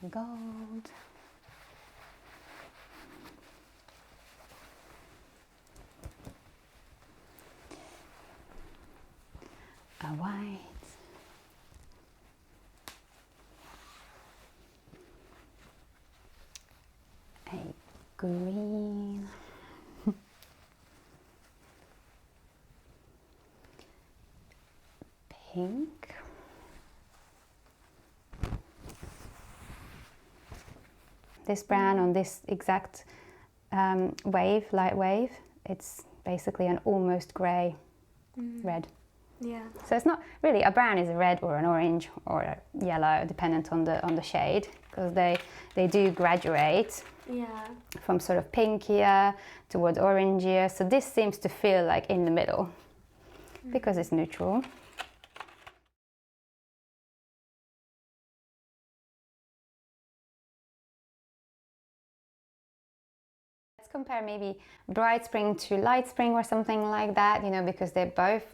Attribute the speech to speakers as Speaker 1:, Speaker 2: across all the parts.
Speaker 1: a gold, a white, a green, pink, this brown on this exact wave, light wave, it's basically an almost grey red.
Speaker 2: Yeah.
Speaker 1: So it's not really, a brown is a red or an orange or a yellow, dependent on the shade, because they do graduate from sort of pinkier towards orangier. So this seems to feel like in the middle because it's neutral. Let's compare maybe bright spring to light spring or something like that, you know, because they're both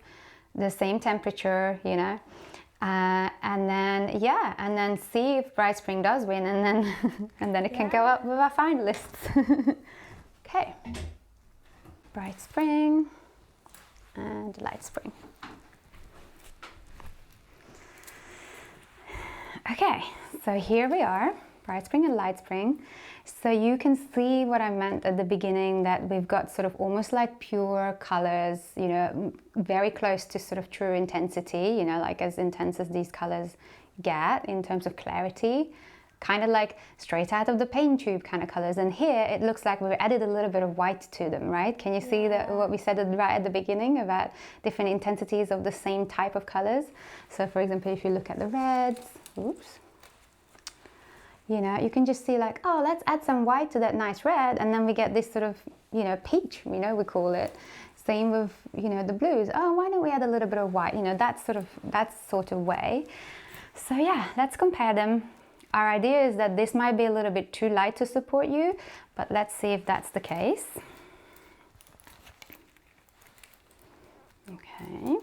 Speaker 1: the same temperature, you know. And then see if bright spring does win, and then it can go up with our finalists. Okay, bright spring and light spring. Okay, so here we are, bright spring and light spring. So you can see what I meant at the beginning, that we've got sort of almost like pure colors, you know, very close to sort of true intensity, you know, like as intense as these colors get in terms of clarity, kind of like straight out of the paint tube kind of colors. And here it looks like we've added a little bit of white to them, right? Can you see that what we said right at the beginning about different intensities of the same type of colors? So for example, if you look at the reds, oops, you know, you can just see like, oh, let's add some white to that nice red, and then we get this sort of, you know, peach, you know, we call it. Same with, you know, the blues. Oh, why don't we add a little bit of white? You know, that sort of way. So yeah, let's compare them. Our idea is that this might be a little bit too light to support you, but let's see if that's the case. Okay.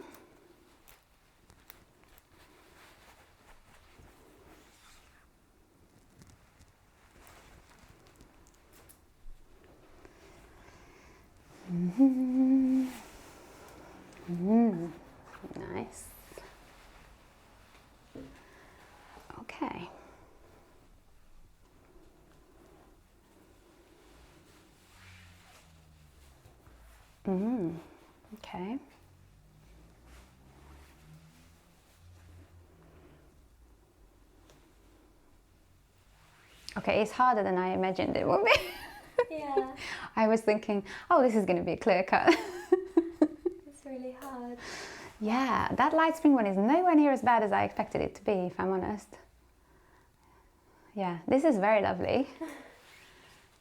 Speaker 1: Nice. Okay. Okay. Okay, it's harder than I imagined it would be.
Speaker 2: Yeah.
Speaker 1: I was thinking, oh, this is going to be a clear cut.
Speaker 2: It's really hard.
Speaker 1: Yeah, that light spring one is nowhere near as bad as I expected it to be, if I'm honest. Yeah, this is very lovely.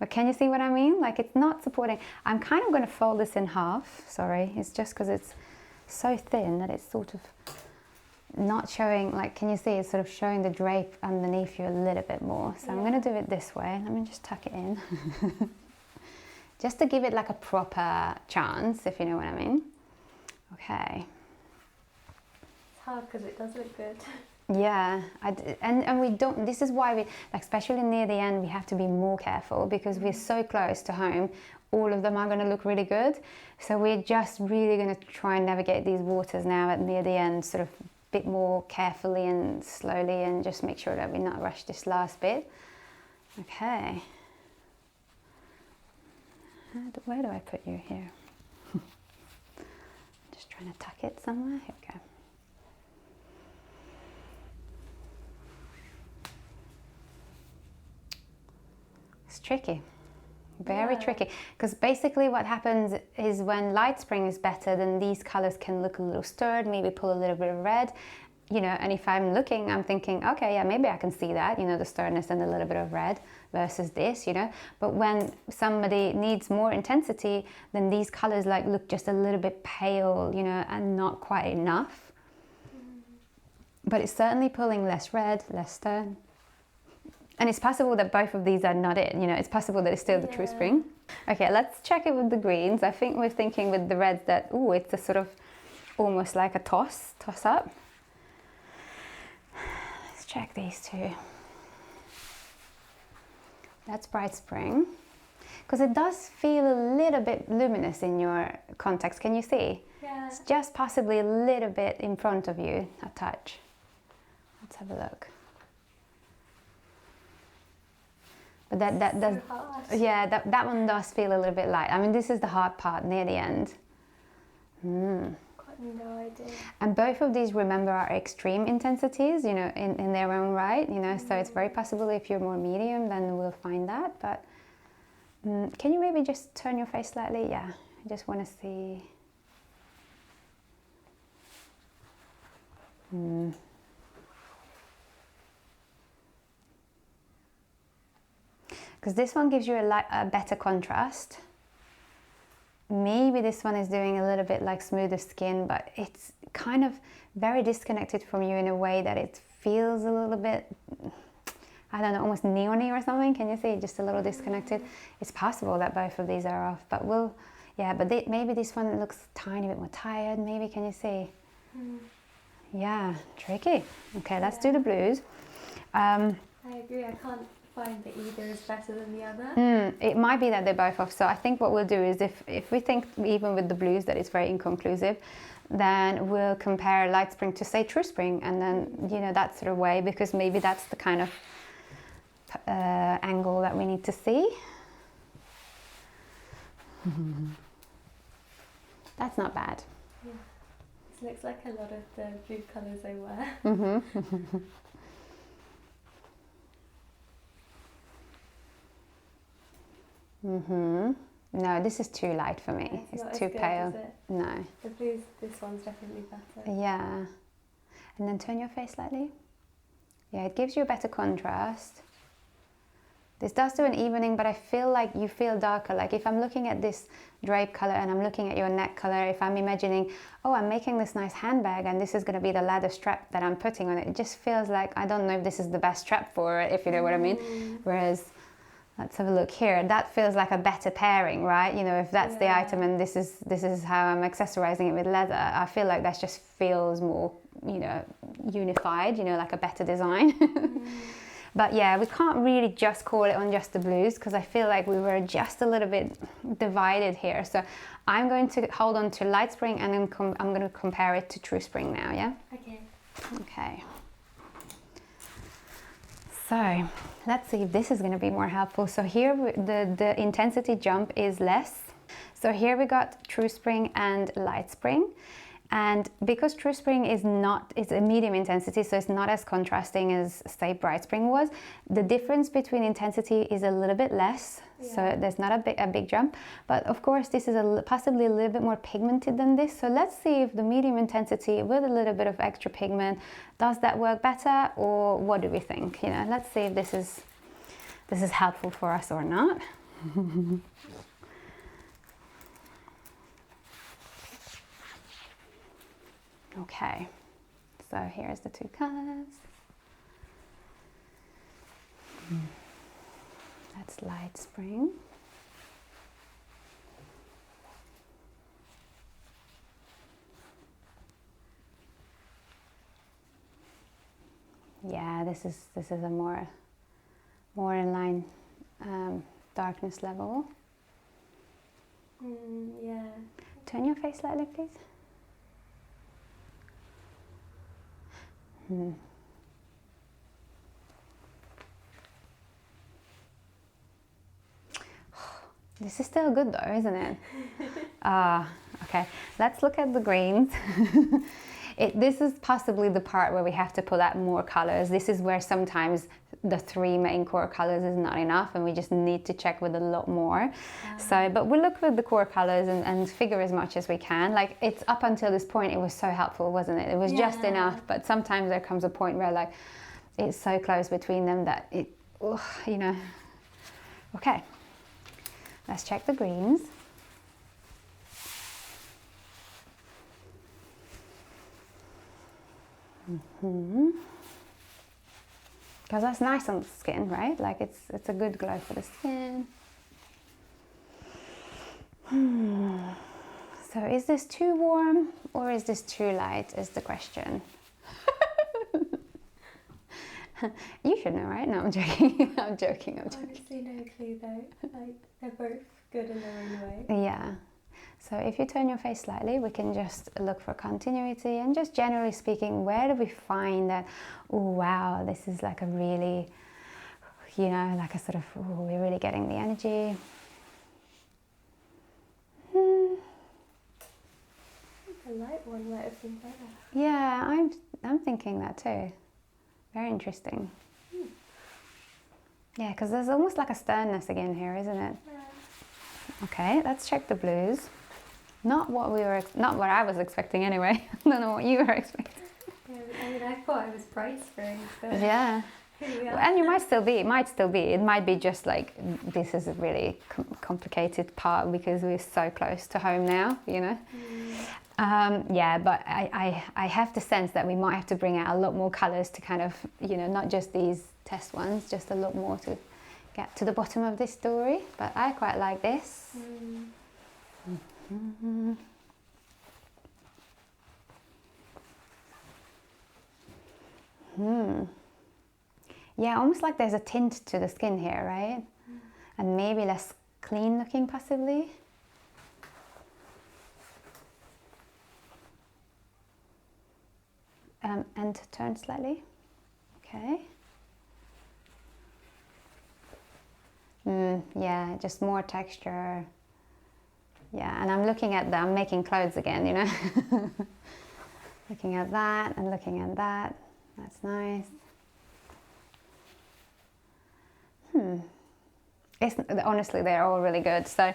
Speaker 1: But can you see what I mean? Like, it's not supporting. I'm kind of going to fold this in half. Sorry, it's just because it's so thin that it's sort of not showing, like, can you see it's sort of showing the drape underneath you a little bit more. So I'm going to do it this way. Let me just tuck it in. Just to give it like a proper chance, if you know what I mean. Okay.
Speaker 2: It's hard because it does look good.
Speaker 1: Yeah, and we don't, this is why we, like, especially near the end, we have to be more careful because we're so close to home. All of them are going to look really good. So we're just really going to try and navigate these waters now at near the end, sort of a bit more carefully and slowly, and just make sure that we not rush this last bit. Okay. Where do I put you here? Just trying to tuck it somewhere. Here we go. It's tricky, very tricky, because basically what happens is when light spring is better, then these colors can look a little stirred, maybe pull a little bit of red, you know, and if I'm looking, I'm thinking, okay, yeah, maybe I can see that, you know, the sturdness and a little bit of red versus this, you know, but when somebody needs more intensity, then these colors like look just a little bit pale, you know, and not quite enough. But it's certainly pulling less red, less stern. And it's possible that both of these are not it, you know, it's possible that it's still the true spring. Okay, let's check it with the greens. I think we're thinking with the reds that, ooh, it's a sort of almost like a toss up. Let's check these two. That's Bright Spring. Because it does feel a little bit luminous in your context. Can you see?
Speaker 2: Yeah.
Speaker 1: It's just possibly a little bit in front of you, a touch. Let's have a look. But that does,
Speaker 2: so hard.
Speaker 1: yeah, that one does feel a little bit light. I mean, this is the hard part near the end.
Speaker 2: Got no idea.
Speaker 1: And both of these, remember, are extreme intensities, you know, in their own right, you know, so it's very possible if you're more medium, then we'll find that. But can you maybe just turn your face slightly? Yeah, I just want to see. Because this one gives you a better contrast. Maybe this one is doing a little bit like smoother skin, but it's kind of very disconnected from you in a way that it feels a little bit, I don't know, almost neony or something. Can you see? Just a little disconnected. It's possible that both of these are off, but we'll, yeah, but maybe this one looks a tiny bit more tired. Maybe, can you see? Yeah, tricky. Okay, let's do the blues.
Speaker 2: I agree. I can't find that either is better than the other.
Speaker 1: It might be that they're both off. So I think what we'll do is if we think even with the blues that it's very inconclusive, then we'll compare Light Spring to, say, True Spring, and then, you know, that sort of way, because maybe that's the kind of angle that we need to see. That's not bad.
Speaker 2: Yeah. This looks like a lot of the blue colours I wear.
Speaker 1: No, this is too light for me.
Speaker 2: It's not
Speaker 1: It's too
Speaker 2: as good,
Speaker 1: pale.
Speaker 2: is it?
Speaker 1: No.
Speaker 2: The blues, this one's definitely better.
Speaker 1: Yeah. And then turn your face slightly. Yeah, it gives you a better contrast. This does do an evening, but I feel like you feel darker. Like if I'm looking at this drape color and I'm looking at your neck color, if I'm imagining, oh, I'm making this nice handbag and this is going to be the leather strap that I'm putting on it, it just feels like, I don't know if this is the best strap for it, if you know what I mean. Whereas, let's have a look here. That feels like a better pairing, right? You know, if that's the item and this is how I'm accessorizing it with leather, I feel like that just feels more, you know, unified, you know, like a better design. But yeah, we can't really just call it on just the blues, because I feel like we were just a little bit divided here. So I'm going to hold on to Light Spring and then I'm going to compare it to True Spring now, yeah?
Speaker 2: Okay.
Speaker 1: Okay. So let's see if this is going to be more helpful. So here the intensity jump is less. So here we got True Spring and Light Spring. And because True Spring is a medium intensity, so it's not as contrasting as, say, Bright Spring was, the difference between intensity is a little bit less. Yeah. So there's not a big jump. But of course, this is possibly a little bit more pigmented than this. So let's see if the medium intensity with a little bit of extra pigment, does that work better, or what do we think? You know, let's see if this is helpful for us or not. Okay, so here's the two colors. That's Light Spring. Yeah, this is a more in line darkness level.
Speaker 2: Yeah.
Speaker 1: Turn your face slightly, please. This is still good though, isn't it? Okay, let's look at the greens. This is possibly the part where we have to pull out more colors. This is where sometimes the three main core colors is not enough and we just need to check with a lot more. But we look with the core colors and figure as much as we can. Like, it's up until this point, it was so helpful, wasn't it? It was just enough, but sometimes there comes a point where, like, it's so close between them that it, you know. Okay, let's check the greens. Because that's nice on the skin, right? Like, it's a good glow for the skin. So is this too warm or is this too light is the question. You should know, right? No, I'm joking. I'm joking.
Speaker 2: Honestly, no clue though. Like, they're both good in their own way.
Speaker 1: Yeah. So if you turn your face slightly, we can just look for continuity, and just generally speaking, where do we find that, oh wow, this is like a really, you know, like a sort of, oh, we're really getting the energy.
Speaker 2: The light one might have been better.
Speaker 1: Yeah, I'm thinking that too. Very interesting. Yeah, because there's almost like a sternness again here, isn't it?
Speaker 2: Yeah.
Speaker 1: Okay, let's check the blues. Not what I was expecting anyway. I don't know what you were expecting.
Speaker 2: Yeah, I mean, I thought I was bright spring, but
Speaker 1: Yeah.
Speaker 2: here we are.
Speaker 1: And you might still be. It might still be. It might be just like this is a really complicated part because we're so close to home now, you know. Yeah, but I have the sense that we might have to bring out a lot more colours to kind of, you know, not just these test ones, just a lot more to get to the bottom of this story. But I quite like this. Yeah, almost like there's a tint to the skin here, right? And maybe less clean looking possibly. And turn slightly. Okay. Yeah, just more texture. Yeah, and I'm looking at I'm making clothes again, you know. Looking at that and looking at that. That's nice. Honestly, they're all really good. So,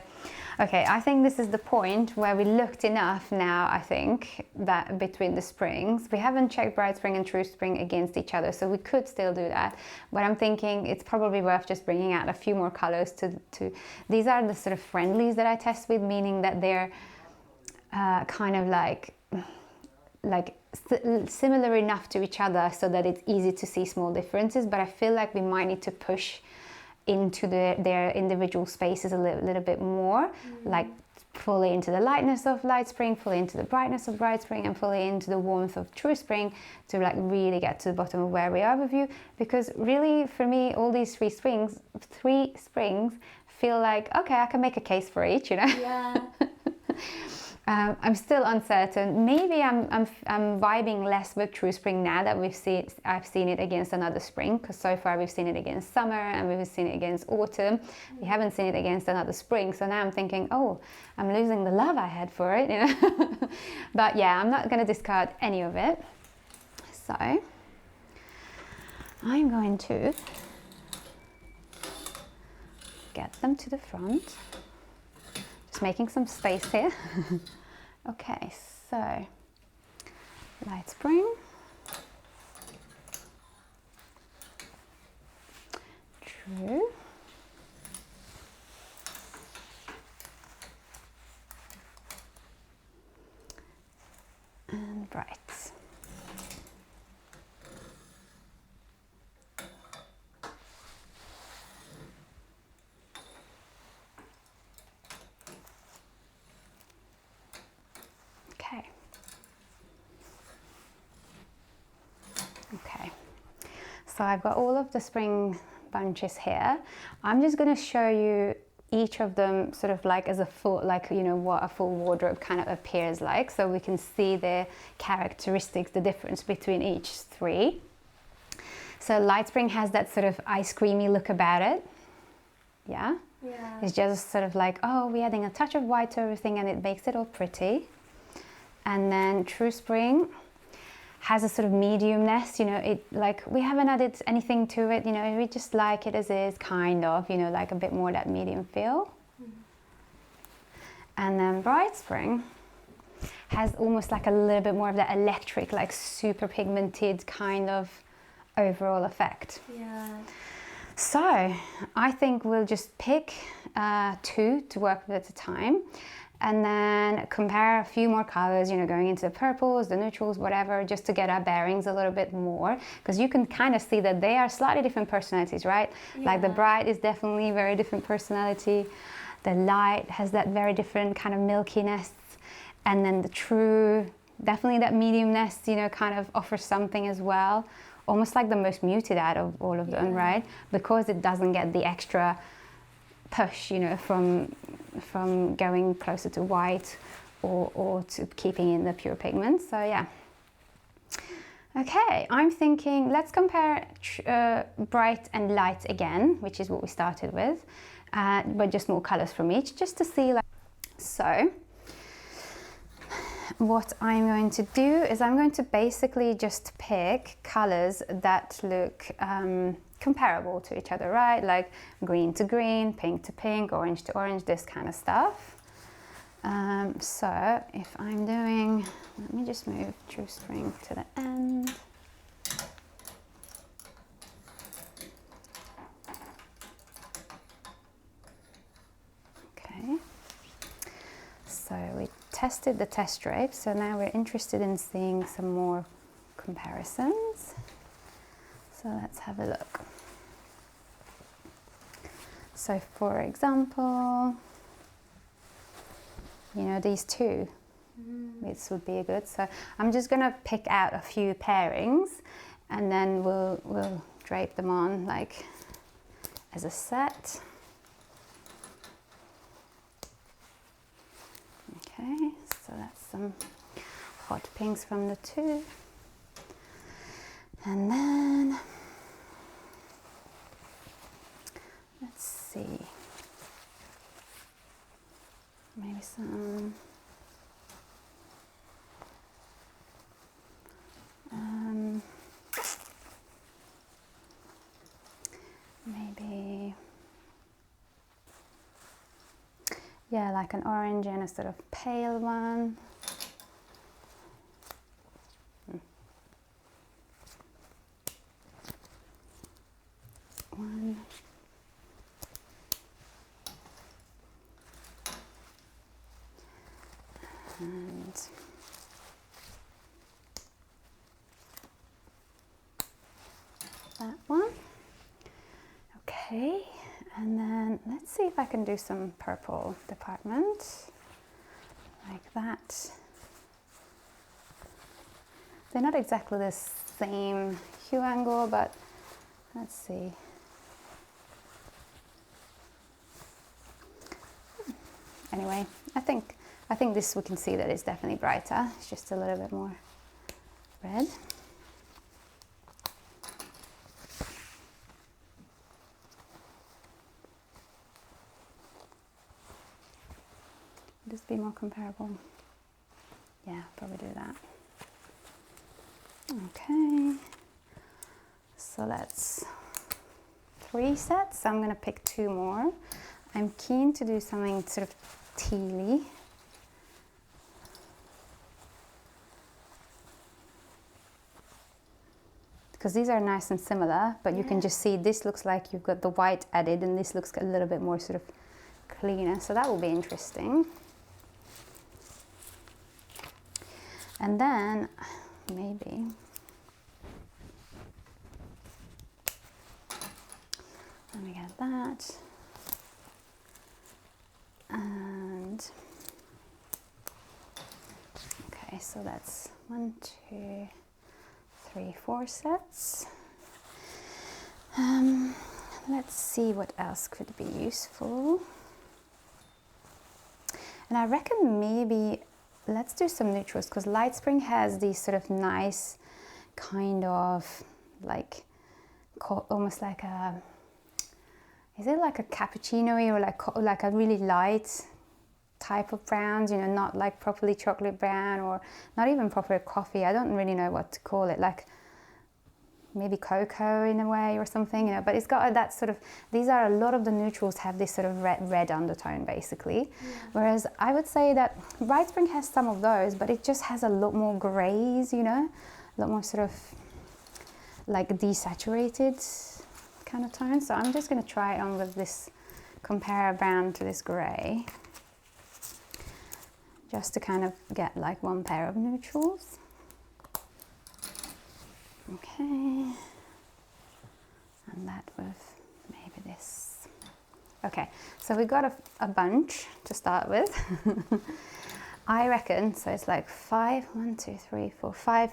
Speaker 1: okay, I think this is the point where we looked enough now, I think, that between the springs. We haven't checked Bright Spring and True Spring against each other, so we could still do that. But I'm thinking it's probably worth just bringing out a few more colors to these are the sort of friendlies that I test with, meaning that they're kind of like similar enough to each other so that it's easy to see small differences, but I feel like we might need to push into their individual spaces a little bit more, like fully into the lightness of Light Spring, fully into the brightness of Bright Spring, and fully into the warmth of True Spring to like really get to the bottom of where we are with you. Because really, for me, all these three springs feel like, okay, I can make a case for each, you know?
Speaker 2: Yeah.
Speaker 1: I'm still uncertain. Maybe I'm vibing less with True Spring now that I've seen it against another spring, because so far we've seen it against summer and we've seen it against autumn. We haven't seen it against another spring, so now I'm thinking, oh, I'm losing the love I had for it, you know. But yeah, I'm not going to discard any of it. So I'm going to get them to the front. Just making some space here. Okay, so Light Spring, True, and Bright. Okay, so I've got all of the spring bunches here. I'm just going to show you each of them sort of like as a full, like, you know, what a full wardrobe kind of appears like, so we can see the characteristics, the difference between each three. So Light Spring has that sort of ice creamy look about it. Yeah?
Speaker 2: Yeah.
Speaker 1: It's just sort of like, oh, we're adding a touch of white to everything and it makes it all pretty. And then True Spring has a sort of mediumness, you know, it like we haven't added anything to it, you know, we just like it as is, kind of, you know, like a bit more that medium feel. And then Bright Spring has almost like a little bit more of that electric, like super pigmented kind of overall effect.
Speaker 2: Yeah.
Speaker 1: So I think we'll just pick two to work with at a time, and then compare a few more colors, you know, going into the purples, the neutrals, whatever, just to get our bearings a little bit more, because you can kind of see that they are slightly different personalities, right?
Speaker 2: Yeah.
Speaker 1: Like the bright is definitely very different personality, the light has that very different kind of milkiness, and then the true, definitely that mediumness, you know, kind of offers something as well. almost like the most muted out of all of them, right? Because it doesn't get the extra push, you know, from going closer to white or to keeping in the pure pigment. So yeah. Okay, I'm thinking let's compare bright and light again, which is what we started with, but just more colors from each, just to see. Like, so what I'm going to do is I'm going to basically just pick colors that look comparable to each other, right? Like green to green, pink to pink, orange to orange, this kind of stuff. So if I'm doing, let me just move True Spring to the end. Okay. So we tested the test stripes, so now we're interested in seeing some more comparisons. So let's have a look. So for example, you know, these two, this would be a good. So I'm just gonna pick out a few pairings and then we'll drape them on like as a set. Okay, so that's some hot pinks from the two. And then, let's see, maybe some, maybe, yeah, like an orange and a sort of pale one. One. And that one. Okay, and then let's see if I can do some purple department like that. They're not exactly the same hue angle, but let's see. Anyway, I think this, we can see that it's definitely brighter. It's just a little bit more red. Just be more comparable. Yeah, probably do that. Okay. So that's 3 sets. I'm gonna pick 2 more. I'm keen to do something sort of tealy. Because these are nice and similar, but you can just see this looks like you've got the white added and this looks a little bit more sort of cleaner. So that will be interesting. And then maybe let me get that. And okay, so that's 1, 2, 3, 4 sets. Let's see what else could be useful. And I reckon maybe let's do some neutrals, because Light Spring has these sort of nice kind of like almost like a, is it like a cappuccino or like a really light type of browns, you know, not like properly chocolate brown or not even proper coffee. I don't really know what to call it, like maybe cocoa in a way or something, you know, but it's got that sort of, these are, a lot of the neutrals have this sort of red undertone basically. Whereas I would say that Bright Spring has some of those, but it just has a lot more grays, you know, a lot more sort of like desaturated kind of tone. So I'm just going to try it on with this, compare brown to this gray, just to kind of get like one pair of neutrals. Okay, and that with maybe this. Okay, so we got a bunch to start with. I reckon, so it's like 5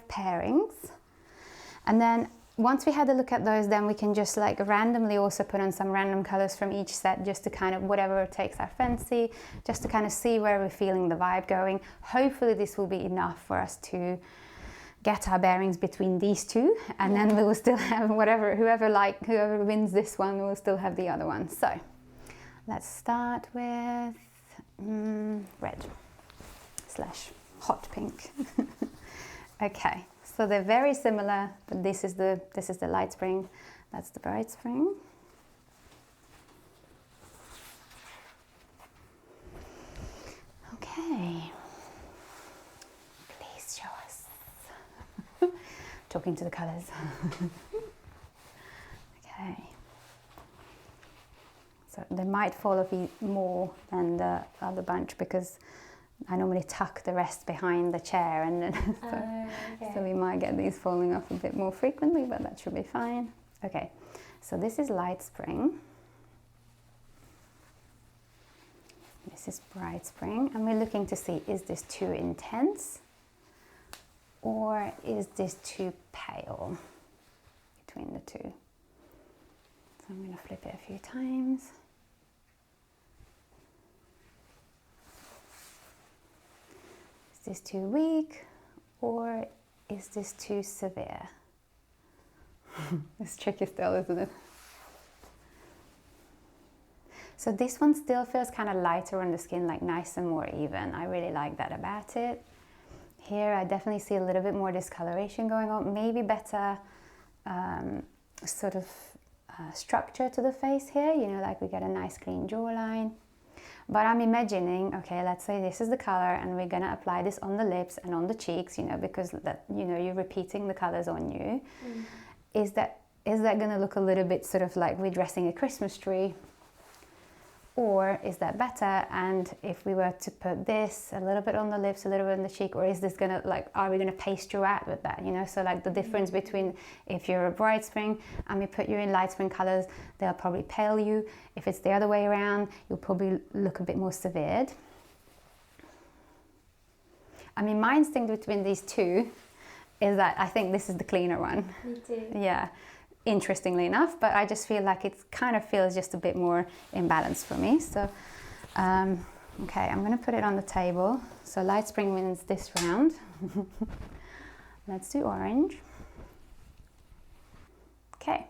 Speaker 1: pairings. And then once we had a look at those, then we can just like randomly also put on some random colors from each set, just to kind of whatever takes our fancy, just to kind of see where we're feeling the vibe going. Hopefully this will be enough for us to get our bearings between these two, and then we will still have whoever wins this one, we will still have the other one. So let's start with red / hot pink. Okay, so they're very similar, but this is the light spring, that's the bright spring. Okay, please show us. Talking to the colors. Okay, so they might fall off more than the other bunch because I normally tuck the rest behind the chair, and then so we might get these falling off a bit more frequently, but that should be fine. Okay, so this is light spring. This is bright spring, and we're looking to see, is this too intense or is this too pale between the two? So I'm going to flip it a few times. Is this too weak or is this too severe? It's tricky still, isn't it? So this one still feels kind of lighter on the skin, like nice and more even. I really like that about it. Here I definitely see a little bit more discoloration going on, maybe better structure to the face here, you know, like we get a nice clean jawline. But I'm imagining, okay, let's say this is the color and we're gonna apply this on the lips and on the cheeks, you know, because that, you know, you're repeating the colors on you. Is that gonna look a little bit sort of like we're dressing a Christmas tree? Or is that better? And if we were to put this a little bit on the lips, a little bit on the cheek, or is this gonna, like, are we gonna paste you out with that, you know? So like the difference between if you're a bright spring and we put you in light spring colors, they'll probably pale you. If it's the other way around, you'll probably look a bit more severed. I mean, my instinct between these two is that I think this is the cleaner one.
Speaker 2: Me too.
Speaker 1: Yeah. Interestingly enough, but I just feel like it kind of feels just a bit more imbalanced for me. So, okay, I'm going to put it on the table. So light spring wins this round. Let's do orange. Okay,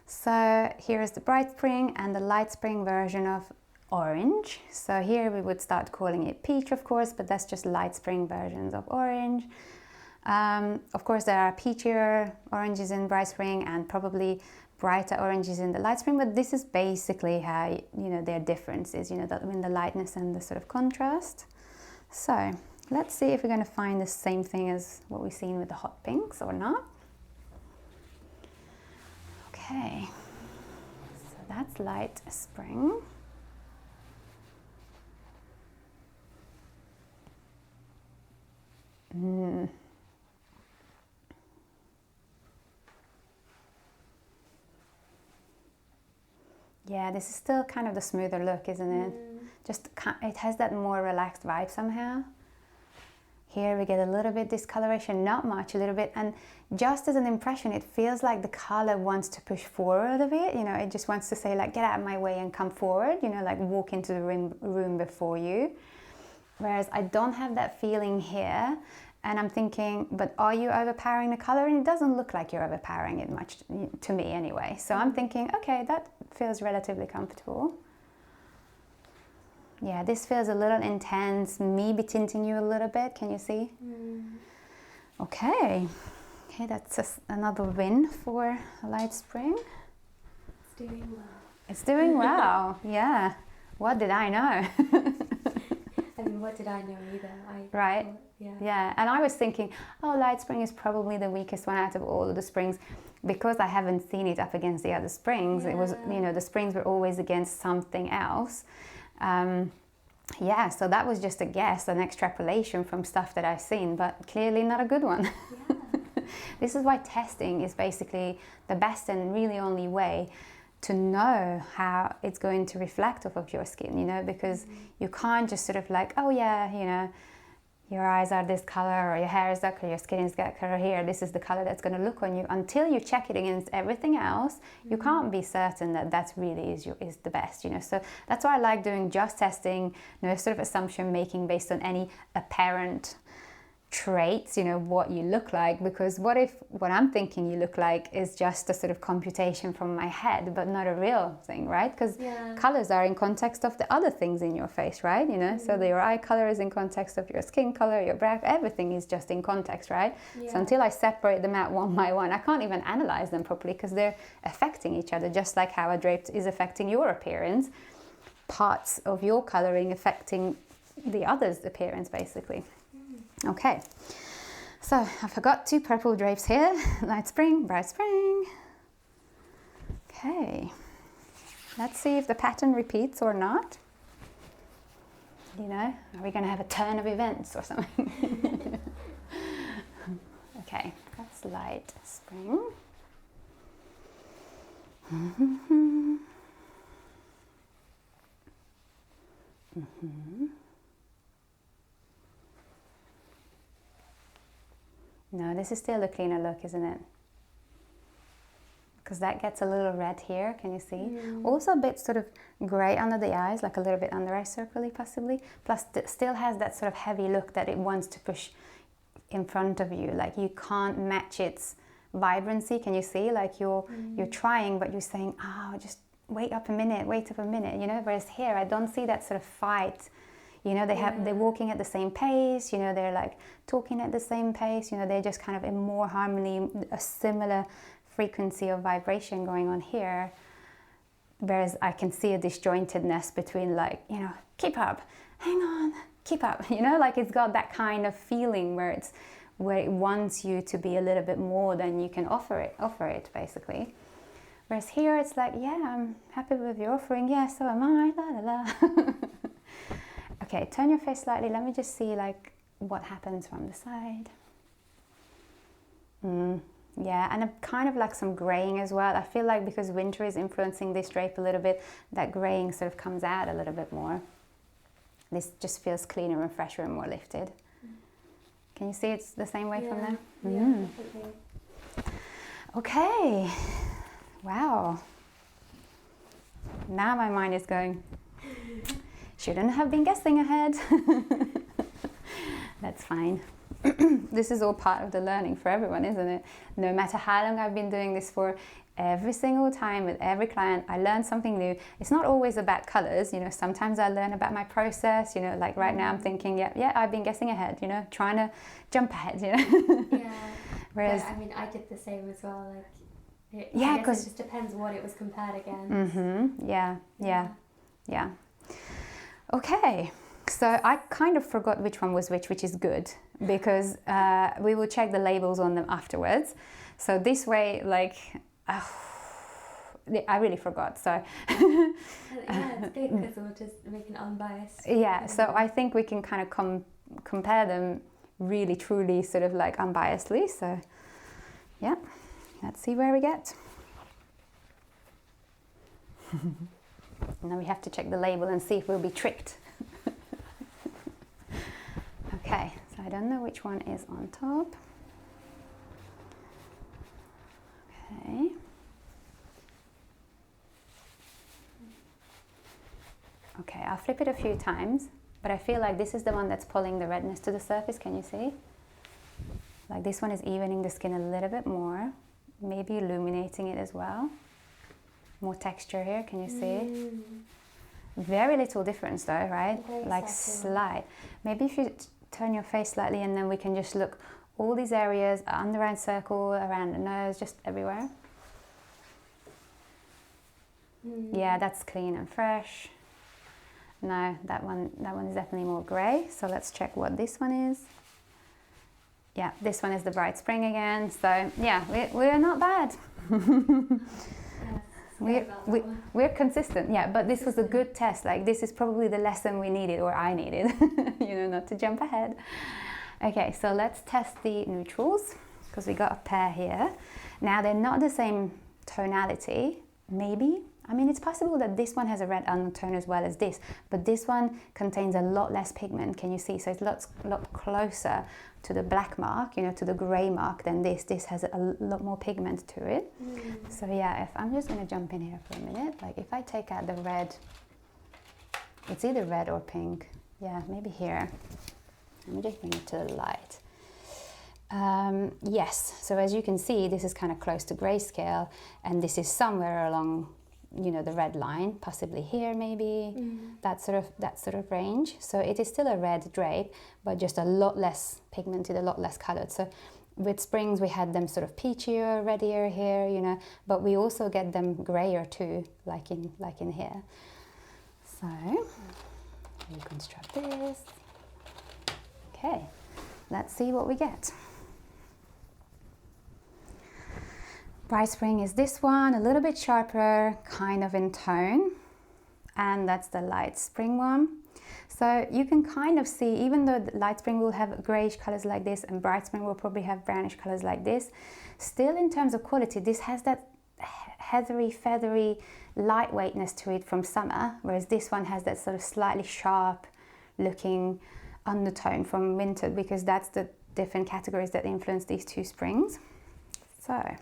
Speaker 1: so here is the bright spring and the light spring version of orange. So here we would start calling it peach, of course, but that's just light spring versions of orange. Of course, there are peachier oranges in bright spring and probably brighter oranges in the light spring, but this is basically how, you know, their differences, you know, that in the lightness and the sort of contrast. So let's see if we're going to find the same thing as what we've seen with the hot pinks or not. Okay, so that's light spring. Yeah, this is still kind of the smoother look, isn't it? Just, it has that more relaxed vibe somehow. Here we get a little bit discoloration, not much, a little bit. And just as an impression, it feels like the color wants to push forward a bit. You know, it just wants to say like, get out of my way and come forward, you know, like walk into the room before you. Whereas I don't have that feeling here. And I'm thinking, but are you overpowering the color? And it doesn't look like you're overpowering it much to me anyway. So I'm thinking, okay, that feels relatively comfortable. Yeah, this feels a little intense, maybe tinting you a little bit. Can you see? Okay. Okay, that's just another win for light spring.
Speaker 2: It's doing well.
Speaker 1: It's doing well, yeah. What did I know?
Speaker 2: I mean, what did I know either?
Speaker 1: Right.
Speaker 2: Yeah.
Speaker 1: Yeah, and I was thinking, oh, light spring is probably the weakest one out of all of the springs because I haven't seen it up against the other springs. It was, you know, the springs were always against something else. Yeah, so that was just a guess, an extrapolation from stuff that I've seen, but clearly not a good one.
Speaker 2: Yeah.
Speaker 1: This is why testing is basically the best and really only way to know how it's going to reflect off of your skin, you know, because you can't just sort of like, oh yeah, you know, your eyes are this color, or your hair is that color, your skin is that color here, this is the color that's going to look on you. Until you check it against everything else, you can't be certain that that's really is the best, you know. So that's why I like doing just testing, no sort of assumption making based on any apparent traits, you know, what you look like, because what if what I'm thinking you look like is just a sort of computation from my head, but not a real thing, right? Because colors are in context of the other things in your face, right? You know, so your eye color is in context of your skin color, your breath, everything is just in context, right? So until I separate them out one by one, I can't even analyze them properly, because they're affecting each other, just like how a drape is affecting your appearance, parts of your coloring affecting the other's appearance, basically. Okay, so I forgot 2 purple drapes here. Light spring, bright spring. Okay, let's see if the pattern repeats or not. You know, are we going to have a turn of events or something? Okay, that's light spring. No, this is still a cleaner look, isn't it? Because that gets a little red here, can you see? Also a bit sort of grey under the eyes, like a little bit under eye circle possibly. Plus it still has that sort of heavy look that it wants to push in front of you. Like you can't match its vibrancy, can you see? Like you're trying, but you're saying, oh, just wait up a minute, you know? Whereas here, I don't see that sort of fight. You know, they're walking at the same pace, you know, they're like talking at the same pace, you know, they're just kind of in more harmony, a similar frequency of vibration going on here. Whereas I can see a disjointedness between, like, you know, keep up, hang on, keep up, you know, like it's got that kind of feeling where it wants you to be a little bit more than you can offer it basically. Whereas here it's like, yeah, I'm happy with your offering, yeah, so am I, la la la. Okay, turn your face slightly. Let me just see like what happens from the side. Yeah, and a kind of like some graying as well. I feel like because winter is influencing this drape a little bit, that graying sort of comes out a little bit more. This just feels cleaner and fresher and more lifted. Can you see it's the same way from there?
Speaker 2: Yeah, definitely.
Speaker 1: Okay, wow. Now my mind is going, shouldn't have been guessing ahead. That's fine. This is all part of the learning for everyone, isn't it? No matter how long I've been doing this for, every single time with every client, I learn something new. It's not always about colors, you know, sometimes I learn about my process, you know, like right now I'm thinking, yeah, I've been guessing ahead, you know, trying to jump ahead, you know.
Speaker 2: Yeah.
Speaker 1: Whereas,
Speaker 2: I mean, I did the same as well, like,
Speaker 1: yeah,
Speaker 2: I guess it just depends what it was compared against.
Speaker 1: Yeah. Okay, so I kind of forgot which one was which is good, because we will check the labels on them afterwards. So this way, like, I really forgot, so.
Speaker 2: Yeah, it's good because we'll just make an unbiased.
Speaker 1: Yeah, so I think we can kind of compare them really, truly, sort of like unbiasedly. So, yeah, let's see where we get. Now we have to check the label and see if we'll be tricked. Okay, so I don't know which one is on top. Okay. Okay, I'll flip it a few times, but I feel like this is the one that's pulling the redness to the surface. Can you see? Like this one is evening the skin a little bit more, maybe illuminating it as well. More texture here, can you see? Very little difference though, right?
Speaker 2: Very
Speaker 1: like
Speaker 2: subtle.
Speaker 1: slight. Maybe if you turn your face slightly and then we can just look all these areas, under eye circle, around the nose, just everywhere. Yeah, that's clean and fresh. No, that one is definitely more grey. So let's check what this one is. Yeah, this one is the bright spring again. So yeah, we're not bad. We're consistent, yeah, but this was a good test. Like this is probably the lesson we needed, or I needed, you know, not to jump ahead. Okay, so let's test the neutrals, because we got a pair here. Now they're not the same tonality, maybe, I mean, it's possible that this one has a red undertone as well as this, but this one contains a lot less pigment, can you see? So it's a lot closer to the black mark, you know, to the grey mark than this. This has a lot more pigment to it. So yeah, if I'm just going to jump in here for a minute, like if I take out the red, it's either red or pink. Yeah, maybe here. Let me just bring it to the light. Yes, so as you can see, this is kind of close to grayscale, and this is somewhere along, you know, the red line, possibly here maybe, that sort of range. So it is still a red drape, but just a lot less pigmented, a lot less colored. So with springs we had them sort of peachier, reddier here, you know, but we also get them grayer too, like in here. So reconstruct this. Okay, let's see what we get. Bright Spring is this one, a little bit sharper, kind of in tone, and that's the Light Spring one. So you can kind of see, even though the Light Spring will have grayish colors like this and Bright Spring will probably have brownish colors like this, still in terms of quality, this has that heathery, feathery lightweightness to it from summer, whereas this one has that sort of slightly sharp looking undertone from winter, because that's the different categories that influence these two springs. So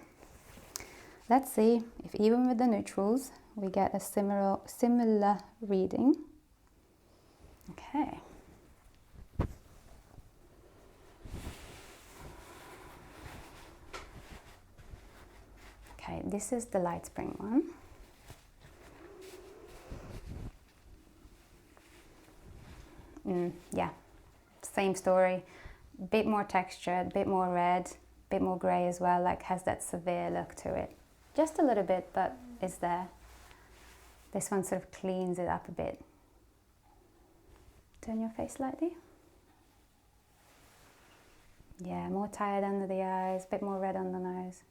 Speaker 1: let's see if even with the neutrals we get a similar reading. Okay. Okay, this is the Light Spring one. Yeah, same story, bit more textured, bit more red, bit more grey as well, like has that severe look to it. Just a little bit, but it's there. This one sort of cleans it up a bit. Turn your face slightly. Yeah, more tired under the eyes, a bit more red on the nose.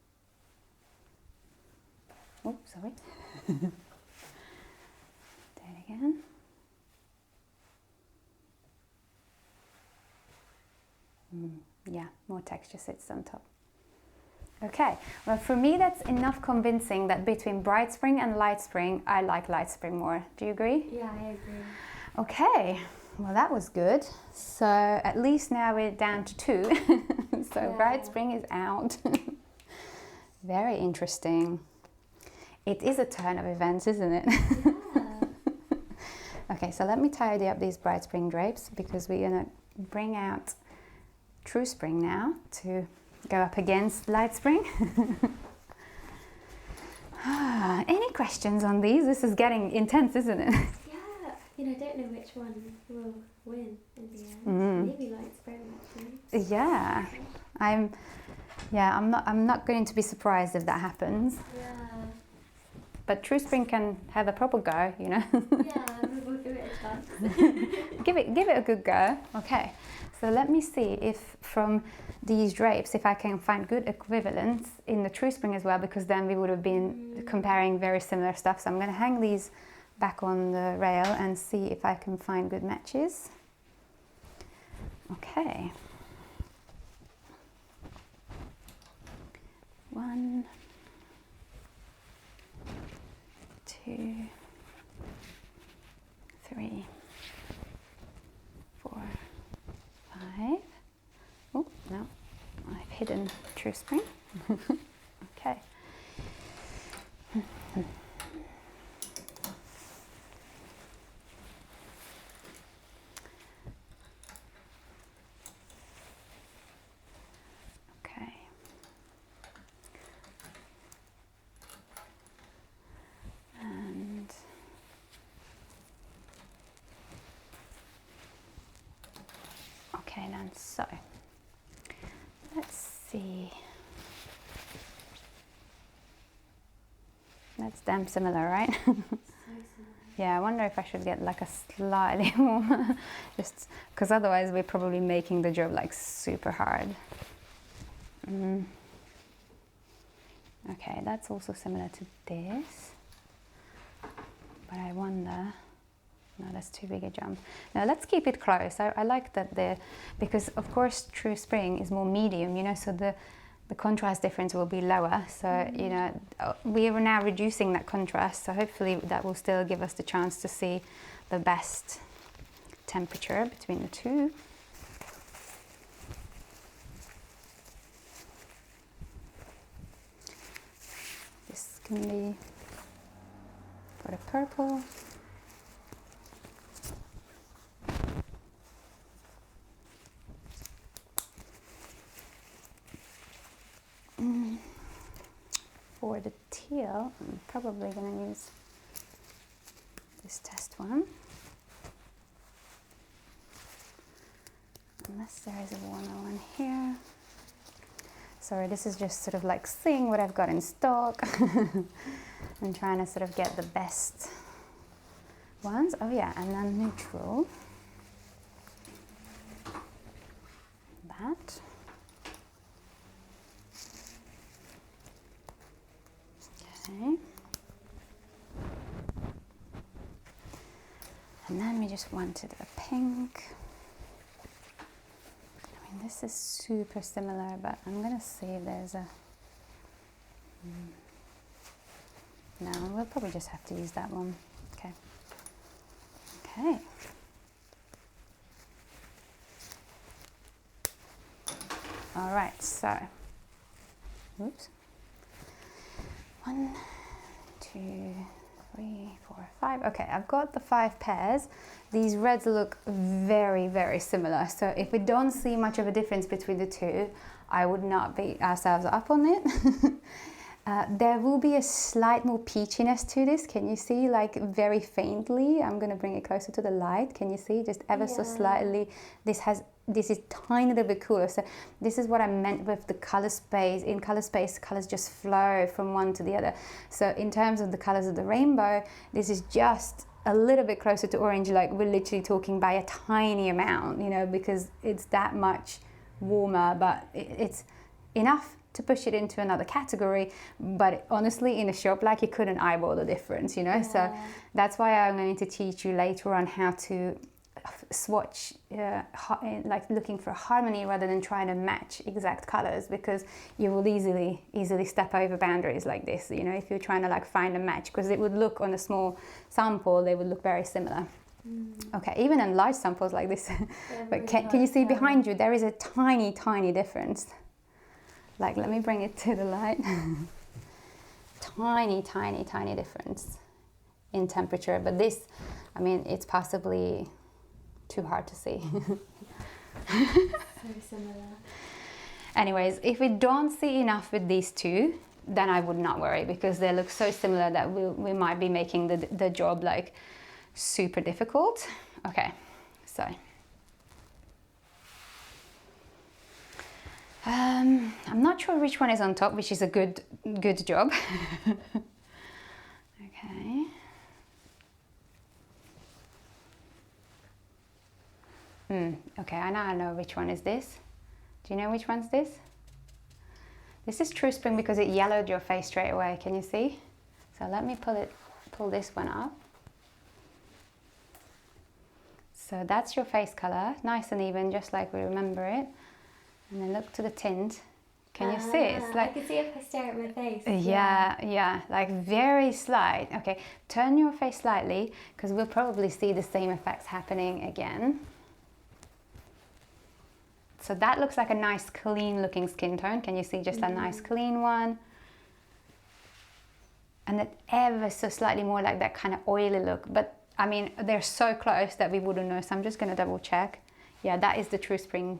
Speaker 1: Oh, sorry. Do it again. Yeah, more texture sits on top. Okay, well for me that's enough convincing that between Bright Spring and Light Spring, I like Light Spring more. Do you agree?
Speaker 2: Yeah, I agree.
Speaker 1: Okay, well that was good. So at least now we're down to 2. So yeah. Bright Spring is out. Very interesting. It is a turn of events, isn't it?
Speaker 2: Yeah.
Speaker 1: Okay, so let me tidy up these Bright Spring drapes, because we're gonna bring out True Spring now to go up against Light Spring. Any questions on these? This is getting intense, isn't it?
Speaker 2: Yeah, I don't know which one will win in the end. Maybe Light Spring actually.
Speaker 1: Yeah, I'm not going to be surprised if that happens.
Speaker 2: Yeah.
Speaker 1: But True Spring can have a proper go,
Speaker 2: Yeah, we'll give it a chance.
Speaker 1: give it a good go. Okay. So let me see if from these drapes, if I can find good equivalents in the True Spring as well, because then we would have been comparing very similar stuff. So I'm going to hang these back on the rail and see if I can find good matches. Okay. 1, 2, 3, 4, 5. Oh, no, I've hidden True Spring. Okay. Okay. And okay, then so let's see. That's damn similar, right?
Speaker 2: So similar.
Speaker 1: Yeah, I wonder if I should get like a slightly warmer, just because otherwise we're probably making the job like super hard. Okay, that's also similar to this, but I wonder. No, that's too big a jump. Now let's keep it close. I like that because of course True Spring is more medium, so the contrast difference will be lower. So, you know, we are now reducing that contrast. So hopefully that will still give us the chance to see the best temperature between the two. This can be for the purple. For the teal, I'm probably going to use this test one. Unless there is a warmer one here. Sorry, this is just sort of like seeing what I've got in stock and trying to sort of get the best ones. Oh yeah, and then neutral. That. Okay. And then we just wanted a pink. I mean, this is super similar, but I'm gonna see if there's a... No, we'll probably just have to use that one. Okay. Okay. All right, so, oops. 1, 2, 3, 4, 5. Okay, I've got the 5 pairs. These reds look very, very similar. So if we don't see much of a difference between the two, I would not beat ourselves up on it. There will be a slight more peachiness to this. Can you see, like, very faintly? I'm going to bring it closer to the light. Can you see? Just ever so slightly. This is tiny little bit cooler. So this is what I meant with the color space. In color space, colors just flow from one to the other. So in terms of the colors of the rainbow, this is just a little bit closer to orange. Like, we're literally talking by a tiny amount, you know, because it's that much warmer, but it's enough to push it into another category. But honestly, in a shop, like, you couldn't eyeball the difference, you know. So that's why I'm going to teach you later on how to swatch, like looking for harmony rather than trying to match exact colors, because you will easily step over boundaries like this, you know, if you're trying to like find a match, because it would look on a small sample, they would look very similar. Okay, even in large samples like this. But can you see behind you, there is a tiny difference. Like, let me bring it to the light. tiny difference in temperature, but this, I mean, it's possibly too hard to see.
Speaker 2: So similar.
Speaker 1: Anyways, if we don't see enough with these two, then I would not worry, because they look so similar that we might be making the job like super difficult. Okay, so I'm not sure which one is on top, which is a good job. Okay. Okay, I now know which one is this. Do you know which one's this? This is True Spring because it yellowed your face straight away. Can you see? So let me pull this one up. So that's your face color, nice and even, just like we remember it. And then look to the tint. Can you see? It's like,
Speaker 2: I can see if I stare at my face.
Speaker 1: Yeah, like very slight. Okay, turn your face slightly, because we'll probably see the same effects happening again. So that looks like a nice clean looking skin tone. Can you see just a nice clean one? And then ever so slightly more like that kind of oily look. But I mean, they're so close that we wouldn't know. So I'm just going to double check. Yeah, that is the True Spring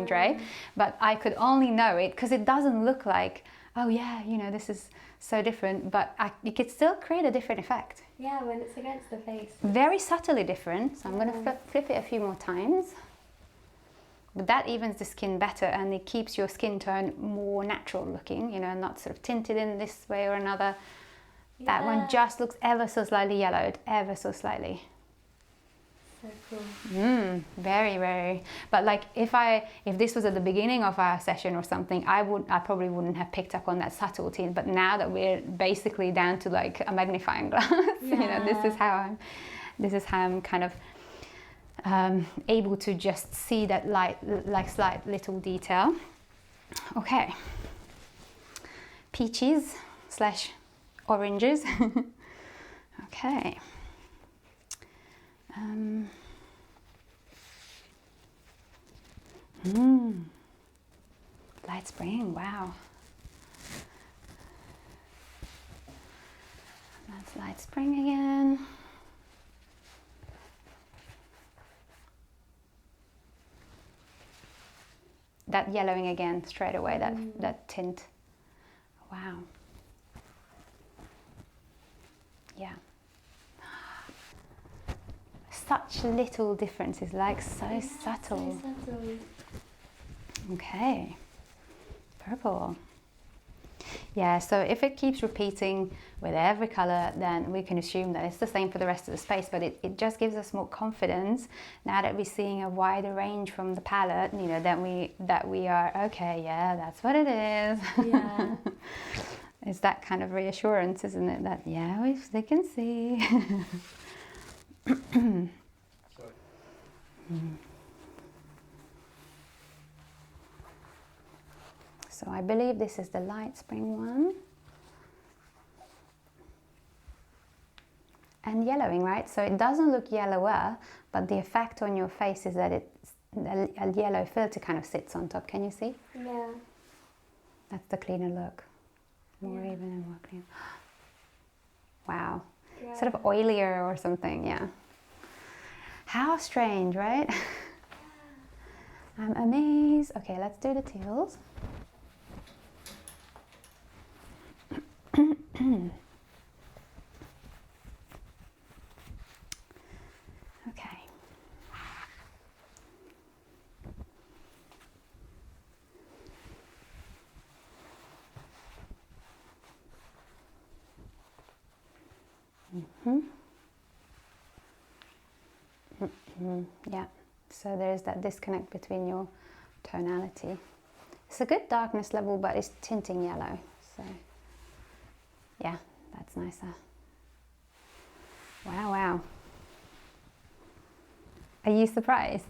Speaker 1: Dray. But I could only know it because it doesn't look like, oh yeah, you know, this is so different. But you could still create a different effect.
Speaker 2: Yeah, when it's against the face.
Speaker 1: Very subtly different. So I'm going to flip it a few more times. But that evens the skin better, and it keeps your skin tone more natural looking, you know, not sort of tinted in this way or another. Yeah. That one just looks ever so slightly yellowed, ever so slightly.
Speaker 2: So cool.
Speaker 1: Very, very. But like, if this was at the beginning of our session or something, I probably wouldn't have picked up on that subtlety. But now that we're basically down to like a magnifying glass, you know, this is how I'm kind of able to just see that light, like slight little detail. Okay. Peaches slash oranges. Okay. Light spring, wow. That's light spring again. That yellowing again straight away, that tint. Wow. Yeah. Such little differences, like so subtle.
Speaker 2: So subtle.
Speaker 1: Okay. Purple. Yeah, so if it keeps repeating with every color, then we can assume that it's the same for the rest of the space, but it just gives us more confidence now that we're seeing a wider range from the palette, you know, that we are, okay, yeah, that's what it is.
Speaker 2: Yeah.
Speaker 1: It's that kind of reassurance, isn't it? That, yeah, they can see. So I believe this is the light spring one. And yellowing, right? So it doesn't look yellower, but the effect on your face is that a yellow filter kind of sits on top. Can you see?
Speaker 2: Yeah.
Speaker 1: That's the cleaner look. More
Speaker 2: Yeah.
Speaker 1: even and more clean. Wow.
Speaker 2: Yeah.
Speaker 1: Sort of oilier or something, yeah. How strange, right? I'm amazed. Okay, let's do the teals. Okay. Yeah, so there's that disconnect between your tonality. It's a good darkness level, but it's tinting yellow, so yeah, that's nicer. Wow, wow. Are you surprised?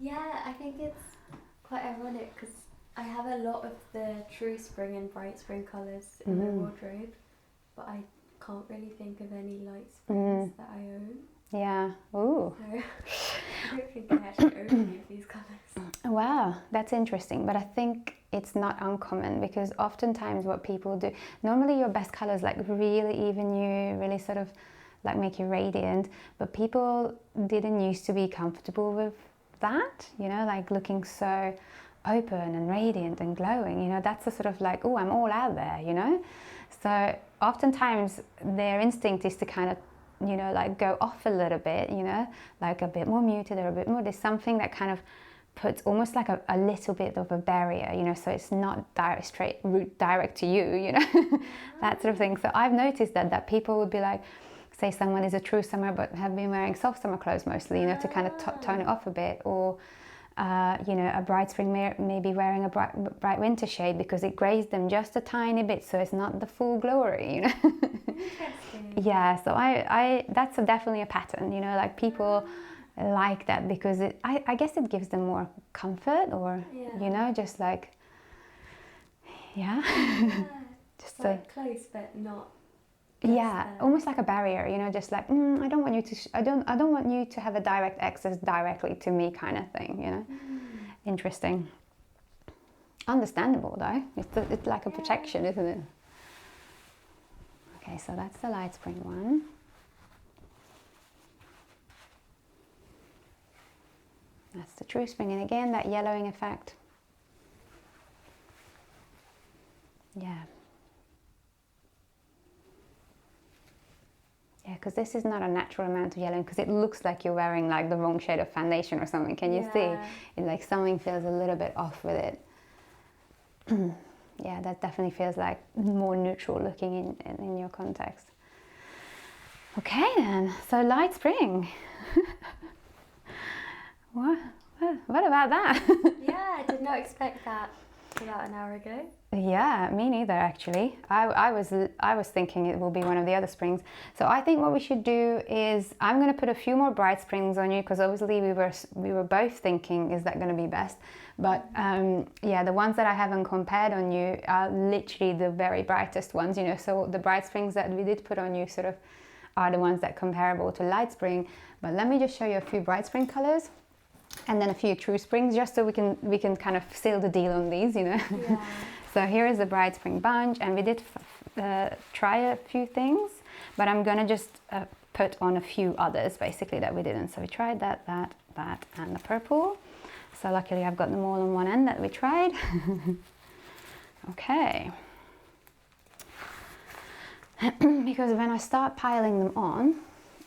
Speaker 2: Yeah, I think it's quite ironic because I have a lot of the true spring and bright spring colours in my wardrobe, but I can't really think of any light springs that I own.
Speaker 1: Yeah. Ooh.
Speaker 2: So I don't think I actually own any of these colours.
Speaker 1: Wow, that's interesting, but I think it's not uncommon because oftentimes what people do, normally your best colors like really even you, really sort of like make you radiant, but people didn't used to be comfortable with that, you know, like looking so open and radiant and glowing, you know, that's a sort of like, oh, I'm all out there, you know. So oftentimes their instinct is to kind of, you know, like go off a little bit, you know, like a bit more muted or a bit more, there's something that kind of puts almost like a little bit of a barrier, you know, so it's not direct to you, you know, that sort of thing. So I've noticed that people would be like, say someone is a true summer but have been wearing soft summer clothes mostly, you know, to kind of tone it off a bit, or you know, a bright spring maybe wearing a bright winter shade because it grays them just a tiny bit, so it's not the full glory, you know.
Speaker 2: Interesting.
Speaker 1: Yeah, so I that's definitely a pattern, you know, like people like that because I guess it gives them more comfort, or you know, just like just
Speaker 2: like close but not.
Speaker 1: Almost like a barrier, you know, just like I don't want you to I don't want you to have a direct access directly to me kind of thing, you know. Interesting. Understandable though. It's like a protection, isn't it? Okay, so that's the light spring one. That's the true spring, and again that yellowing effect. Yeah. Yeah, because this is not a natural amount of yellowing because it looks like you're wearing like the wrong shade of foundation or something. Can you see? It, like something feels a little bit off with it. Yeah, that definitely feels like more neutral looking in your context. Okay then, so light spring. What about that?
Speaker 2: Yeah, I did not expect that. about an hour ago.
Speaker 1: Yeah, me neither actually. I was thinking it will be one of the other springs. So I think what we should do is I'm going to put a few more bright springs on you, because obviously we were both thinking, is that going to be best? But yeah, the ones that I haven't compared on you are literally the very brightest ones, you know. So the bright springs that we did put on you sort of are the ones that are comparable to light spring. But let me just show you a few bright spring colors, and then a few true springs, just so we can kind of seal the deal on these, you know.
Speaker 2: Yeah.
Speaker 1: So here is the bright spring bunch, and we did try a few things, but I'm gonna just put on a few others basically that we didn't. So we tried that, and the purple. So luckily I've got them all on one end that we tried. Okay. Because when I start piling them on,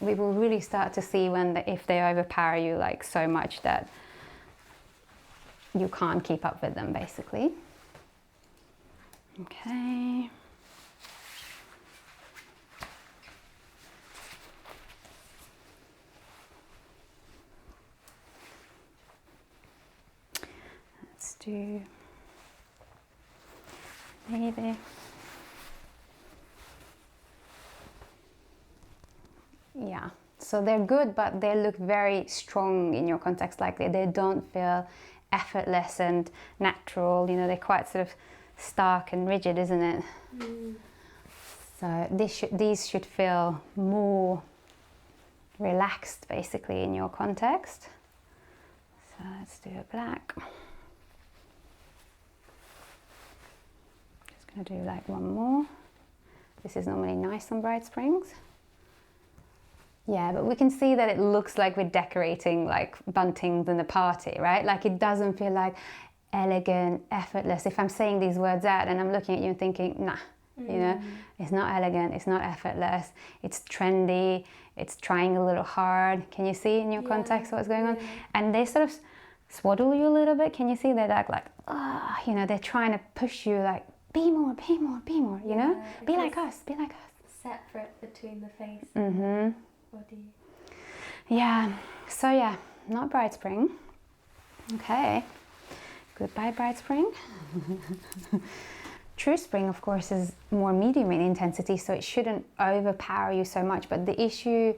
Speaker 1: we will really start to see if they overpower you like so much that you can't keep up with them basically. Okay. Let's do maybe. Yeah, so they're good, but they look very strong in your context, like they don't feel effortless and natural, you know, they're quite sort of stark and rigid, isn't it? So these should feel more relaxed basically in your context. So let's do a black. Just going to do like one more. This is normally nice on bright springs. Yeah, but we can see that it looks like we're decorating like buntings in a party, right? Like it doesn't feel like elegant, effortless. If I'm saying these words out and I'm looking at you and thinking, nah, you know, it's not elegant, it's not effortless, it's trendy, it's trying a little hard. Can you see in your context what's going on? And they sort of swaddle you a little bit. Can you see they're like, ah, you know, they're trying to push you like, be more, be more, be more, you know? Be like us, be like us.
Speaker 2: Separate between the face and the body.
Speaker 1: Yeah, so yeah, not bright spring. Okay, goodbye bright spring. True spring, of course, is more medium in intensity, so it shouldn't overpower you so much. But the issue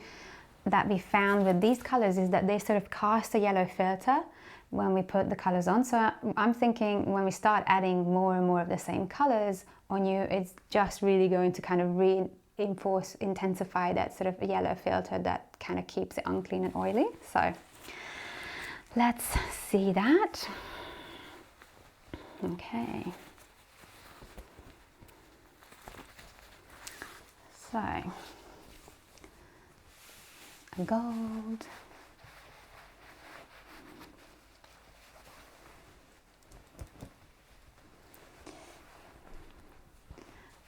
Speaker 1: that we found with these colors is that they sort of cast a yellow filter when we put the colors on. So I'm thinking when we start adding more and more of the same colors on you, it's just really going to kind of intensify that sort of yellow filter that kind of keeps it unclean and oily. So let's see that. Okay. So, a gold,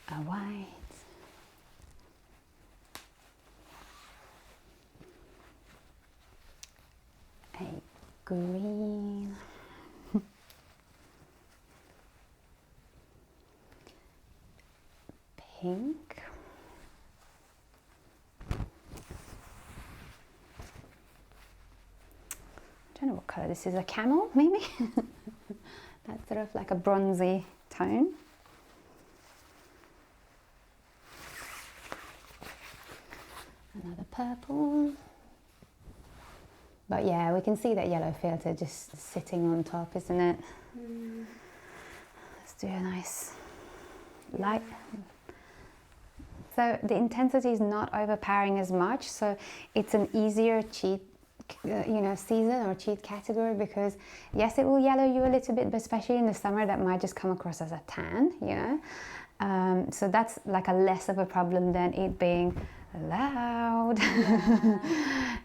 Speaker 1: a white, a green, pink, I don't know what colour this is, a camel maybe? That's sort of like a bronzy tone. Another purple. But yeah, we can see that yellow filter just sitting on top, isn't it? Let's do a nice light. So the intensity is not overpowering as much, so it's an easier cheat season or cheat category, because yes, it will yellow you a little bit, but especially in the summer that might just come across as a tan, you know. So that's like a less of a problem than it being loud.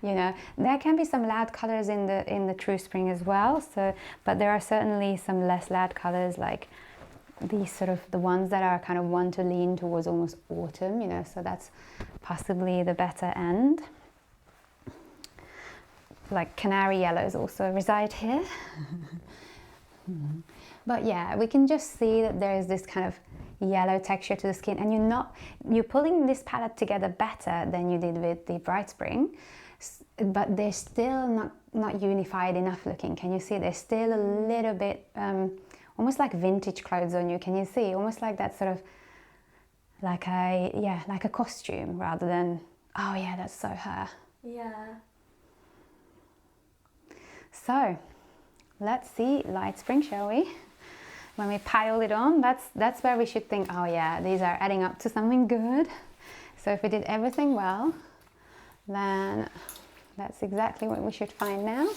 Speaker 1: You know, there can be some loud colors in the true spring as well, so but there are certainly some less loud colors, like these sort of the ones that are kind of want to lean towards almost autumn, you know, so that's possibly the better end. Like canary yellows also reside here. But yeah, we can just see that there is this kind of yellow texture to the skin, and you're pulling this palette together better than you did with the bright spring, but they're still not unified enough looking. Can you see they're still a little bit almost like vintage clothes on you. Can you see? Almost like that sort of like a costume rather than, oh yeah, that's so her.
Speaker 2: Yeah.
Speaker 1: So let's see light spring, shall we? When we pile it on, that's where we should think, oh yeah, these are adding up to something good. So if we did everything well, then that's exactly what we should find now.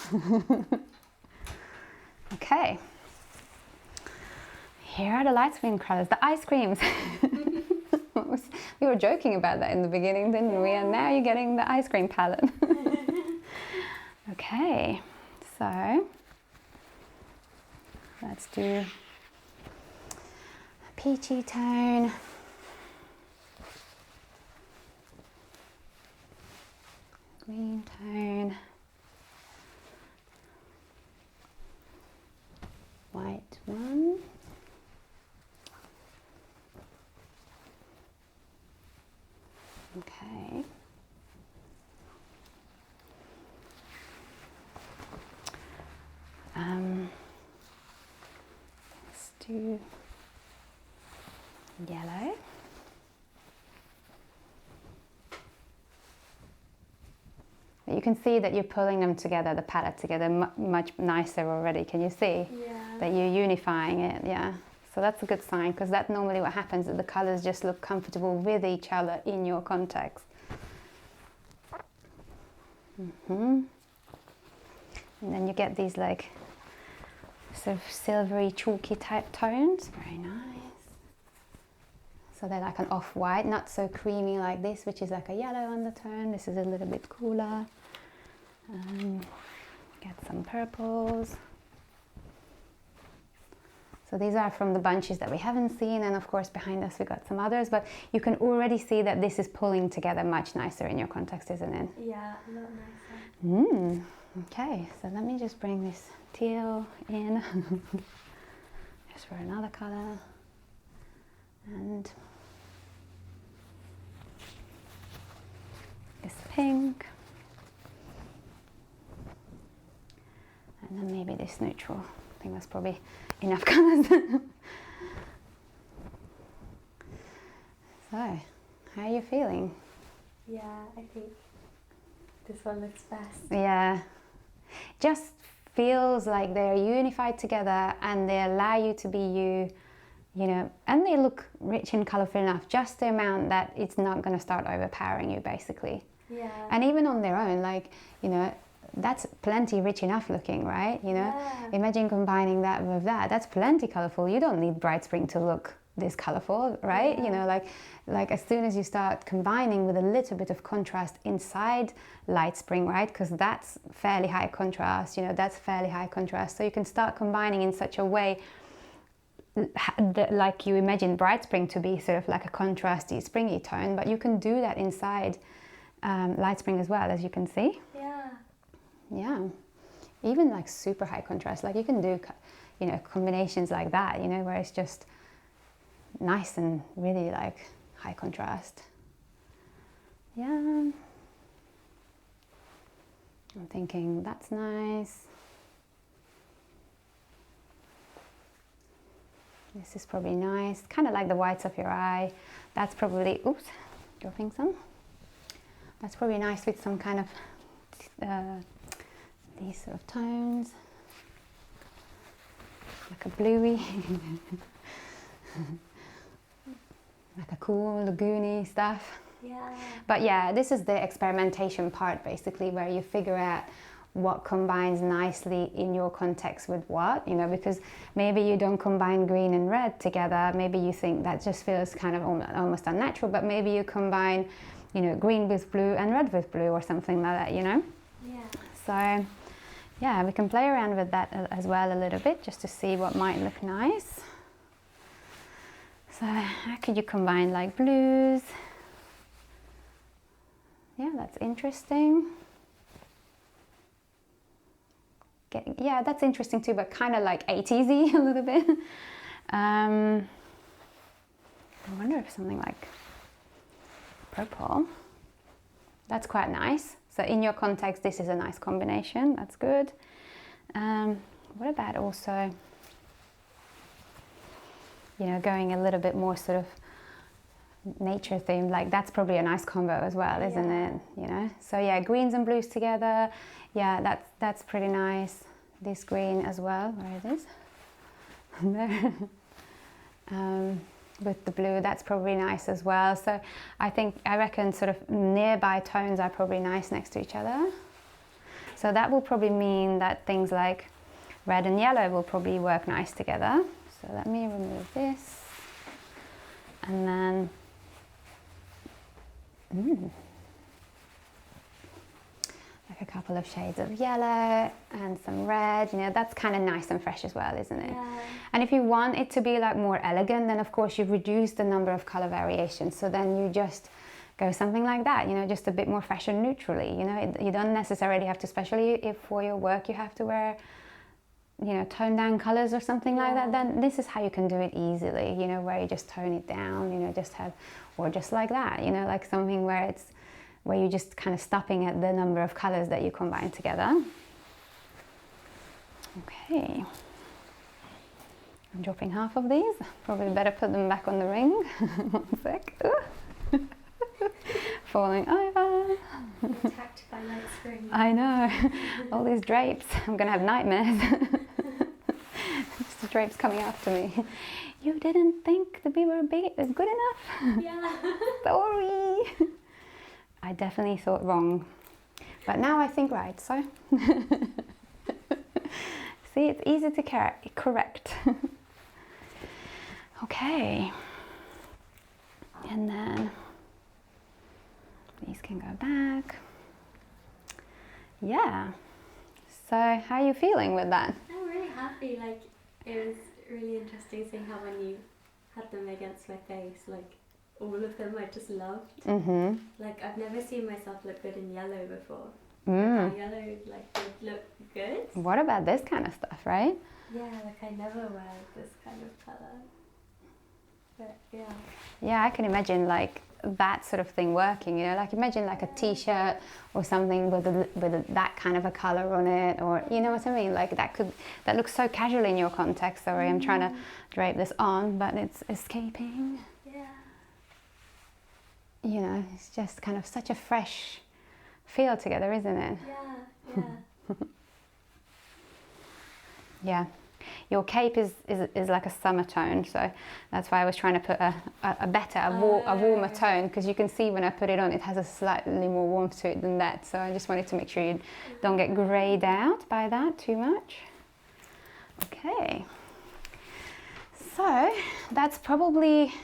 Speaker 1: Okay. Here are the light spring colors, the ice creams. We were joking about that in the beginning, didn't we? And now you're getting the ice cream palette. Okay, so let's do a peachy tone. Green tone. White one. Okay. Let's do yellow. But you can see that you're pulling them together, the palette together, much nicer already. Can you see?
Speaker 2: Yeah.
Speaker 1: That you're unifying it, yeah. So that's a good sign, because that's normally what happens, that the colors just look comfortable with each other in your context. And then you get these like sort of silvery, chalky type tones. Very nice. So they're like an off-white, not so creamy like this, which is like a yellow undertone. This is a little bit cooler. Get some purples. So these are from the bunches that we haven't seen, and of course behind us we got some others, but you can already see that this is pulling together much nicer in your context, isn't it?
Speaker 2: Yeah, a lot nicer.
Speaker 1: Okay, so let me just bring this teal in, just for another color, and this pink, and then maybe this neutral. I think that's probably enough colors. So, how are you feeling?
Speaker 2: Yeah, I think this one looks best.
Speaker 1: Yeah, just feels like they're unified together and they allow you to be you, you know, and they look rich and colourful enough, just the amount that it's not going to start overpowering you, basically.
Speaker 2: Yeah.
Speaker 1: And even on their own, like, you know, that's plenty rich enough looking, right? You know,
Speaker 2: Yeah.
Speaker 1: Imagine combining that with that. That's plenty colourful. You don't need Bright Spring to look this colourful, right?
Speaker 2: Yeah.
Speaker 1: You know, like as soon as you start combining with a little bit of contrast inside Light Spring, right? Because that's fairly high contrast, you know, that's fairly high contrast. So you can start combining in such a way like you imagine Bright Spring to be sort of like a contrasty, springy tone, but you can do that inside Light Spring as well, as you can see.
Speaker 2: Yeah.
Speaker 1: Yeah, even like super high contrast, like you can do, you know, combinations like that, you know, where it's just nice and really like high contrast. Yeah, I'm thinking that's nice. This is probably nice, kind of like the whites of your eye. That's probably, oops, dropping some. That's probably nice with some kind of these sort of tones, like a bluey, like a cool lagoony stuff.
Speaker 2: Yeah.
Speaker 1: But yeah, this is the experimentation part, basically, where you figure out what combines nicely in your context with what, you know, because maybe you don't combine green and red together. Maybe you think that just feels kind of almost unnatural, but maybe you combine, you know, green with blue and red with blue or something like that, you know?
Speaker 2: Yeah.
Speaker 1: So yeah, we can play around with that as well a little bit, just to see what might look nice. So how could you combine like blues? Yeah, that's interesting. Yeah, that's interesting too, but kind of like 80s-y a little bit. I wonder if something like purple, that's quite nice. So in your context, this is a nice combination, that's good. What about also you know, going a little bit more sort of nature themed, like that's probably a nice combo as well, isn't it? You know, so yeah, greens and blues together, yeah, that's pretty nice. This green as well, where it is there. With the blue, that's probably nice as well. So I reckon sort of nearby tones are probably nice next to each other. So that will probably mean that things like red and yellow will probably work nice together. So let me remove this, and then like a couple of shades of yellow and some red, you know, that's kind of nice and fresh as well, isn't it?
Speaker 2: Yeah.
Speaker 1: And if you want it to be like more elegant, then of course you've reduced the number of color variations. So then you just go something like that, you know, just a bit more fashion neutrally, you know, you don't necessarily have to, especially if for your work you have to wear, you know, toned down colors or something like that, then this is how you can do it easily, you know, where you just tone it down, you know, just have, or just like that, you know, like something where you're just kind of stopping at the number of colors that you combine together. Okay. I'm dropping half of these. Probably better put them back on the ring. One sec. Falling over.
Speaker 2: Attacked by light spring.
Speaker 1: I know. All these drapes. I'm gonna have nightmares. Just the drapes coming after me. You didn't think the beaver bait was good enough?
Speaker 2: Yeah.
Speaker 1: Sorry. I definitely thought wrong. But now I think right, so. See, it's easy to correct. Okay. And then these can go back. Yeah. So how are you feeling with that?
Speaker 2: I'm really happy. Like, it was really interesting seeing how when you had them against my face, like all of them I just loved.
Speaker 1: Mm-hmm.
Speaker 2: Like, I've never seen myself look good in yellow before.
Speaker 1: Mm.
Speaker 2: Yellow, like, would look good.
Speaker 1: What about this kind of stuff, right?
Speaker 2: Yeah, like I never wear this kind of colour. But yeah.
Speaker 1: Yeah, I can imagine like that sort of thing working, you know, like imagine like a t-shirt or something with that kind of a colour on it, or you know what I mean, like that looks so casual in your context. Sorry, I'm trying to drape this on, but it's escaping.
Speaker 2: Yeah.
Speaker 1: You know, it's just kind of such a fresh feel together, isn't it?
Speaker 2: Yeah, yeah.
Speaker 1: Yeah. Your cape is like a summer tone, so that's why I was trying to put a warmer tone, because you can see when I put it on it has a slightly more warmth to it than that, so I just wanted to make sure you don't get greyed out by that too much. Okay, so that's probably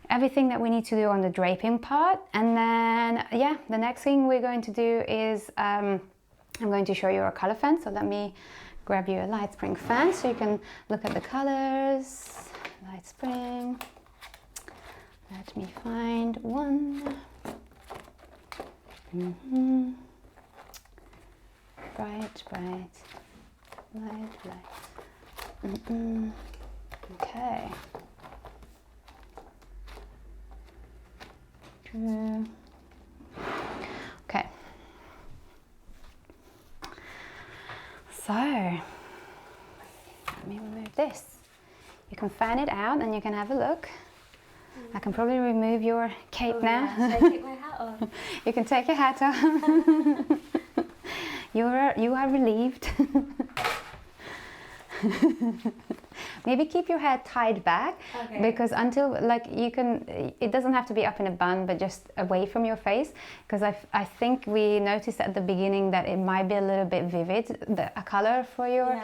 Speaker 1: everything that we need to do on the draping part, and then yeah, the next thing we're going to do is I'm going to show you our colour fan. So let me grab you a light spring fan so you can look at the colors. Light spring. Let me find one. Bright, bright, light, light. Okay. Okay. So, let me remove this. You can fan it out and you can have a look. I can probably remove your cape now.
Speaker 2: Yeah. Should I take my hat off?
Speaker 1: You can take your hat off. You are relieved. Maybe keep your hair tied back,
Speaker 2: Okay.
Speaker 1: because until it doesn't have to be up in a bun, but just away from your face, because I think we noticed at the beginning that it might be a little bit vivid, a color for your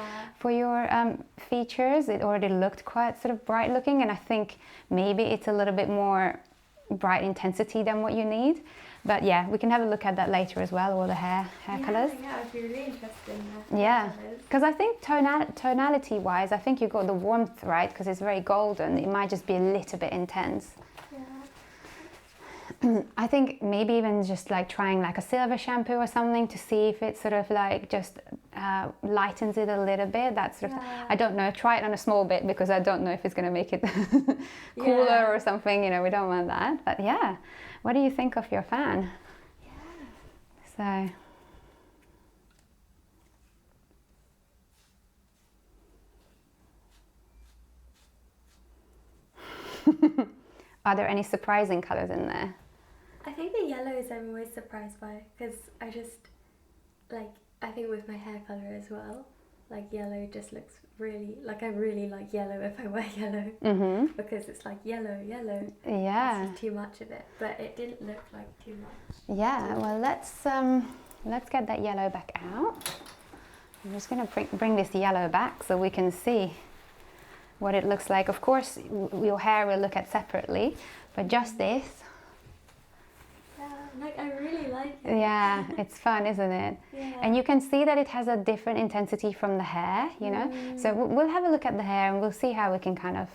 Speaker 1: features. It already looked quite sort of bright looking, and I think maybe it's a little bit more bright intensity than what you need. But yeah, we can have a look at that later as well, all the hair colours.
Speaker 2: Yeah, I'd be really interested in that.
Speaker 1: Yeah, because I think tonality-wise, I think you got the warmth right, because it's very golden. It might just be a little bit intense.
Speaker 2: Yeah.
Speaker 1: I think maybe even just like trying like a silver shampoo or something to see if it sort of like just lightens it a little bit. That sort of, I don't know, try it on a small bit, because I don't know if it's going to make it cooler or something, you know, we don't want that. But yeah, what do you think of your fan? Yeah. So. Are there any surprising colours in there?
Speaker 2: I think the yellows I'm always surprised by, because I just, like, I think with my hair colour as well, like yellow just looks really, like I really like yellow if I wear yellow, because it's like yellow.
Speaker 1: Yeah.
Speaker 2: It's just too much of it, but it didn't look like too much.
Speaker 1: Yeah, well let's get that yellow back out. I'm just going to bring this yellow back so we can see what it looks like. Of course, your hair we'll look at separately, but just this.
Speaker 2: Yeah, like I really like it.
Speaker 1: Yeah, it's fun, isn't it?
Speaker 2: Yeah.
Speaker 1: And you can see that it has a different intensity from the hair, you know? So we'll have a look at the hair and we'll see how we can kind of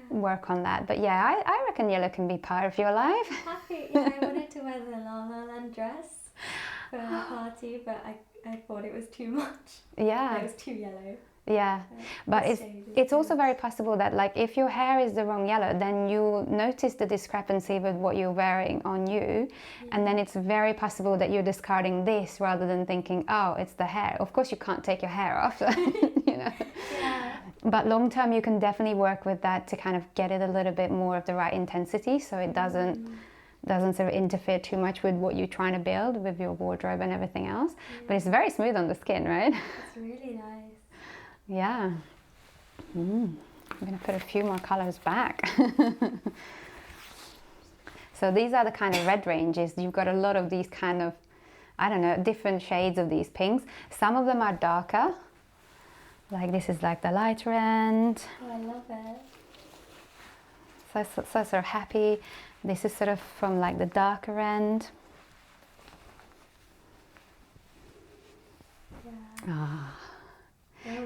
Speaker 1: work on that. But yeah, I reckon yellow can be part of your life.
Speaker 2: Happy. Yeah, I wanted to wear the La La Land dress for a party, but I thought it was too much.
Speaker 1: Yeah.
Speaker 2: It was too yellow.
Speaker 1: Yeah, but it's also very possible that, like, if your hair is the wrong yellow, then you notice the discrepancy with what you're wearing on you, and then it's very possible that you're discarding this rather than thinking, oh, it's the hair. Of course, you can't take your hair off, you know.
Speaker 2: Yeah.
Speaker 1: But long term, you can definitely work with that to kind of get it a little bit more of the right intensity, so it doesn't sort of interfere too much with what you're trying to build with your wardrobe and everything else. But it's very smooth on the skin, right?
Speaker 2: It's really nice.
Speaker 1: Yeah. I'm going to put a few more colours back. So these are the kind of red ranges. You've got a lot of these kind of, I don't know, different shades of these pinks. Some of them are darker. Like this is like the lighter end.
Speaker 2: Oh, I love it.
Speaker 1: So sort of happy. This is sort of from like the darker end.
Speaker 2: Yeah.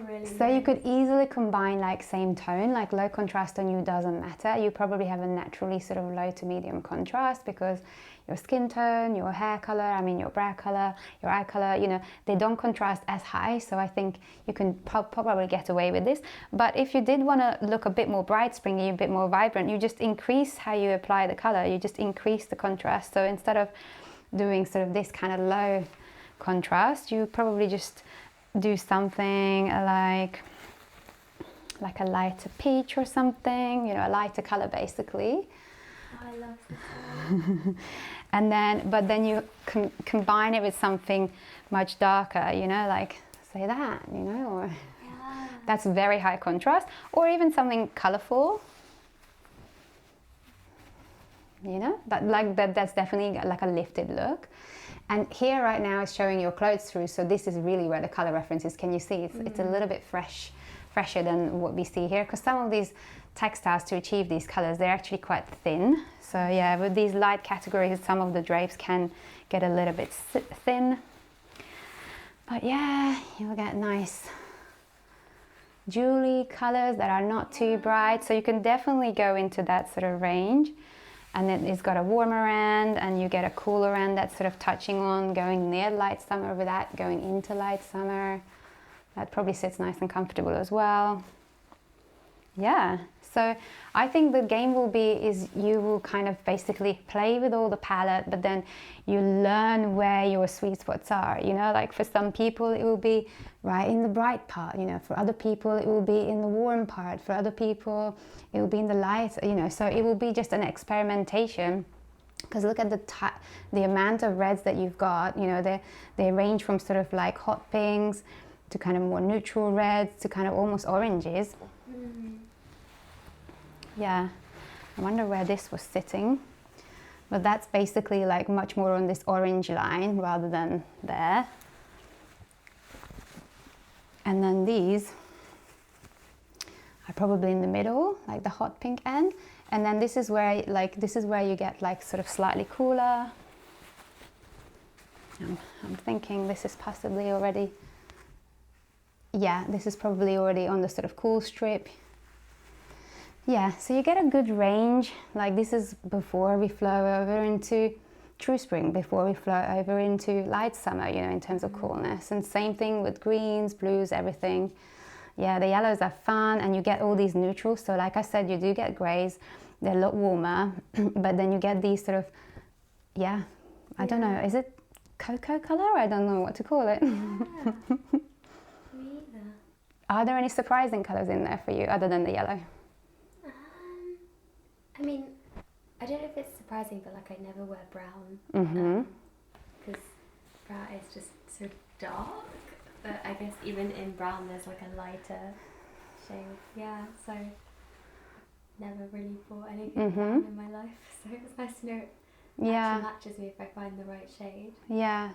Speaker 2: Really
Speaker 1: so you could easily combine like same tone, like low contrast on you doesn't matter. You probably have a naturally sort of low to medium contrast because your skin tone, your hair color, I mean your brow color, your eye color, you know, they don't contrast as high. So I think you can probably get away with this. But if you did want to look a bit more bright, springy, a bit more vibrant, you just increase how you apply the color. You just increase the contrast. So instead of doing sort of this kind of low contrast, you probably just do something like a lighter peach or something, you know, a lighter color basically.
Speaker 2: Oh, I love this.
Speaker 1: And then, but then you combine it with something much darker, you know, like say that, you know, or that's very high contrast, or even something colorful, you know, that's definitely like a lifted look. And here right now is showing your clothes through, so this is really where the color reference is. Can you see? It's a little bit fresher than what we see here, because some of these textiles, to achieve these colors, they're actually quite thin. So yeah, with these light categories, some of the drapes can get a little bit thin. But yeah, you'll get nice jewelry colors that are not too bright. So you can definitely go into that sort of range. And then it's got a warmer end and you get a cooler end that's sort of touching on going near light summer without going into light summer. That probably sits nice and comfortable as well. Yeah, so I think the game will be is you will kind of basically play with all the palette, but then you learn where your sweet spots are, you know, like for some people it will be right in the bright part, you know, for other people it will be in the warm part, for other people it will be in the light, you know, so it will be just an experimentation. Because look at the amount of reds that you've got, you know, they range from sort of like hot pinks to kind of more neutral reds to kind of almost oranges. Yeah, I wonder where this was sitting, but that's basically like much more on this orange line rather than there. And then these are probably in the middle, like the hot pink end. And then this is where you get like sort of slightly cooler. I'm thinking this is possibly already, yeah, this is probably already on the sort of cool strip. Yeah, so you get a good range. Like this is before we flow over into true spring, before we flow over into light summer, you know, in terms of coolness. And same thing with greens, blues, everything. Yeah, the yellows are fun and you get all these neutrals. So like I said, you do get grays, they're a lot warmer, but then you get these sort of, yeah, I don't know, is it cocoa color? I don't know what to call it.
Speaker 2: Me either.
Speaker 1: Are there any surprising colors in there for you other than the yellow?
Speaker 2: I mean, I don't know if it's surprising, but like I never wear brown.
Speaker 1: Mm-hmm.
Speaker 2: Because brown is just so dark. But I guess even in brown there's like a lighter shade. Yeah, so never really bought anything brown in my life. So it's nice to know it actually matches me if I find the right shade.
Speaker 1: Yeah.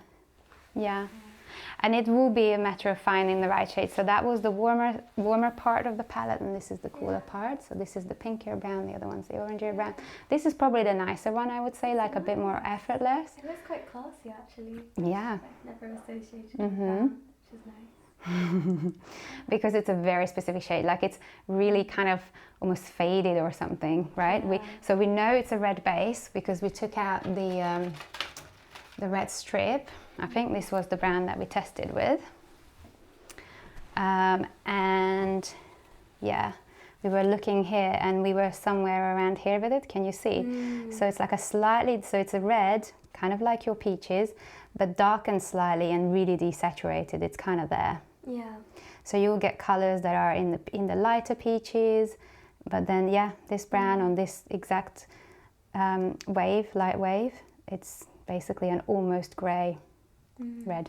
Speaker 1: And it will be a matter of finding the right shade. So that was the warmer part of the palette, and this is the cooler part. So this is the pinkier brown, the other one's the oranger brown. This is probably the nicer one, I would say, like a bit more effortless.
Speaker 2: It looks quite classy, actually.
Speaker 1: Yeah.
Speaker 2: I've never associated with brown, which is nice.
Speaker 1: Because it's a very specific shade, like it's really kind of almost faded or something, right?
Speaker 2: Yeah.
Speaker 1: So we know it's a red base because we took out the red strip. I think this was the brand that we tested with. And yeah, we were looking here and we were somewhere around here with it. Can you see? So it's like so it's a red, kind of like your peaches, but darkened slightly and really desaturated. It's kind of there.
Speaker 2: Yeah.
Speaker 1: So you'll get colors that are in the lighter peaches, but then this brown on this exact light wave, it's basically an almost grey red.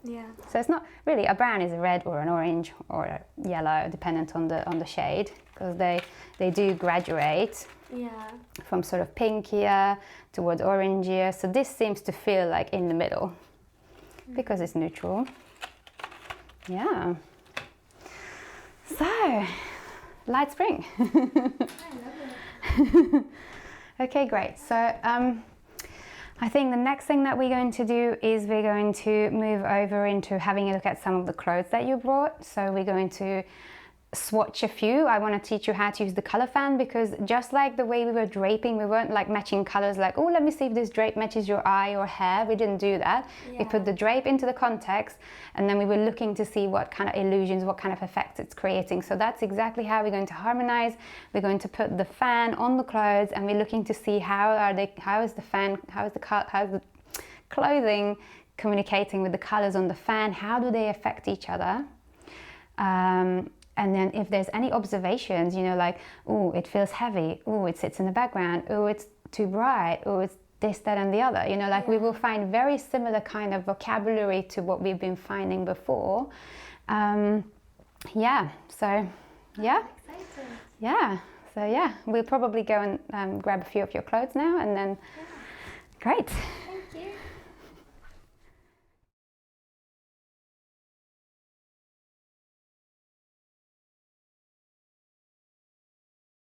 Speaker 2: Yeah.
Speaker 1: So it's not really a brown is a red or an orange or a yellow, dependent on the shade, because they do graduate from sort of pinkier towards orangier. So this seems to feel like in the middle because it's neutral. Yeah. So, light spring.
Speaker 2: I love it.
Speaker 1: Okay, great. So I think the next thing that we're going to do is we're going to move over into having a look at some of the clothes that you brought. So we're going to swatch a few. I want to teach you how to use the color fan, because just like the way we were draping, we weren't like matching colors like, oh, let me see if this drape matches your eye or hair. We didn't do that. We put the drape into the context, and then we were looking to see what kind of illusions, what kind of effects it's creating. So that's exactly how we're going to harmonize. We're going to put the fan on the clothes, and we're looking to see how is the clothing communicating with the colors on the fan, how do they affect each other. And then if there's any observations, like, oh, it feels heavy, oh, it sits in the background, oh, it's too bright, oh, it's this, that, and the other, we will find very similar kind of vocabulary to what we've been finding before. So we'll probably go and grab a few of your clothes now, and then, great.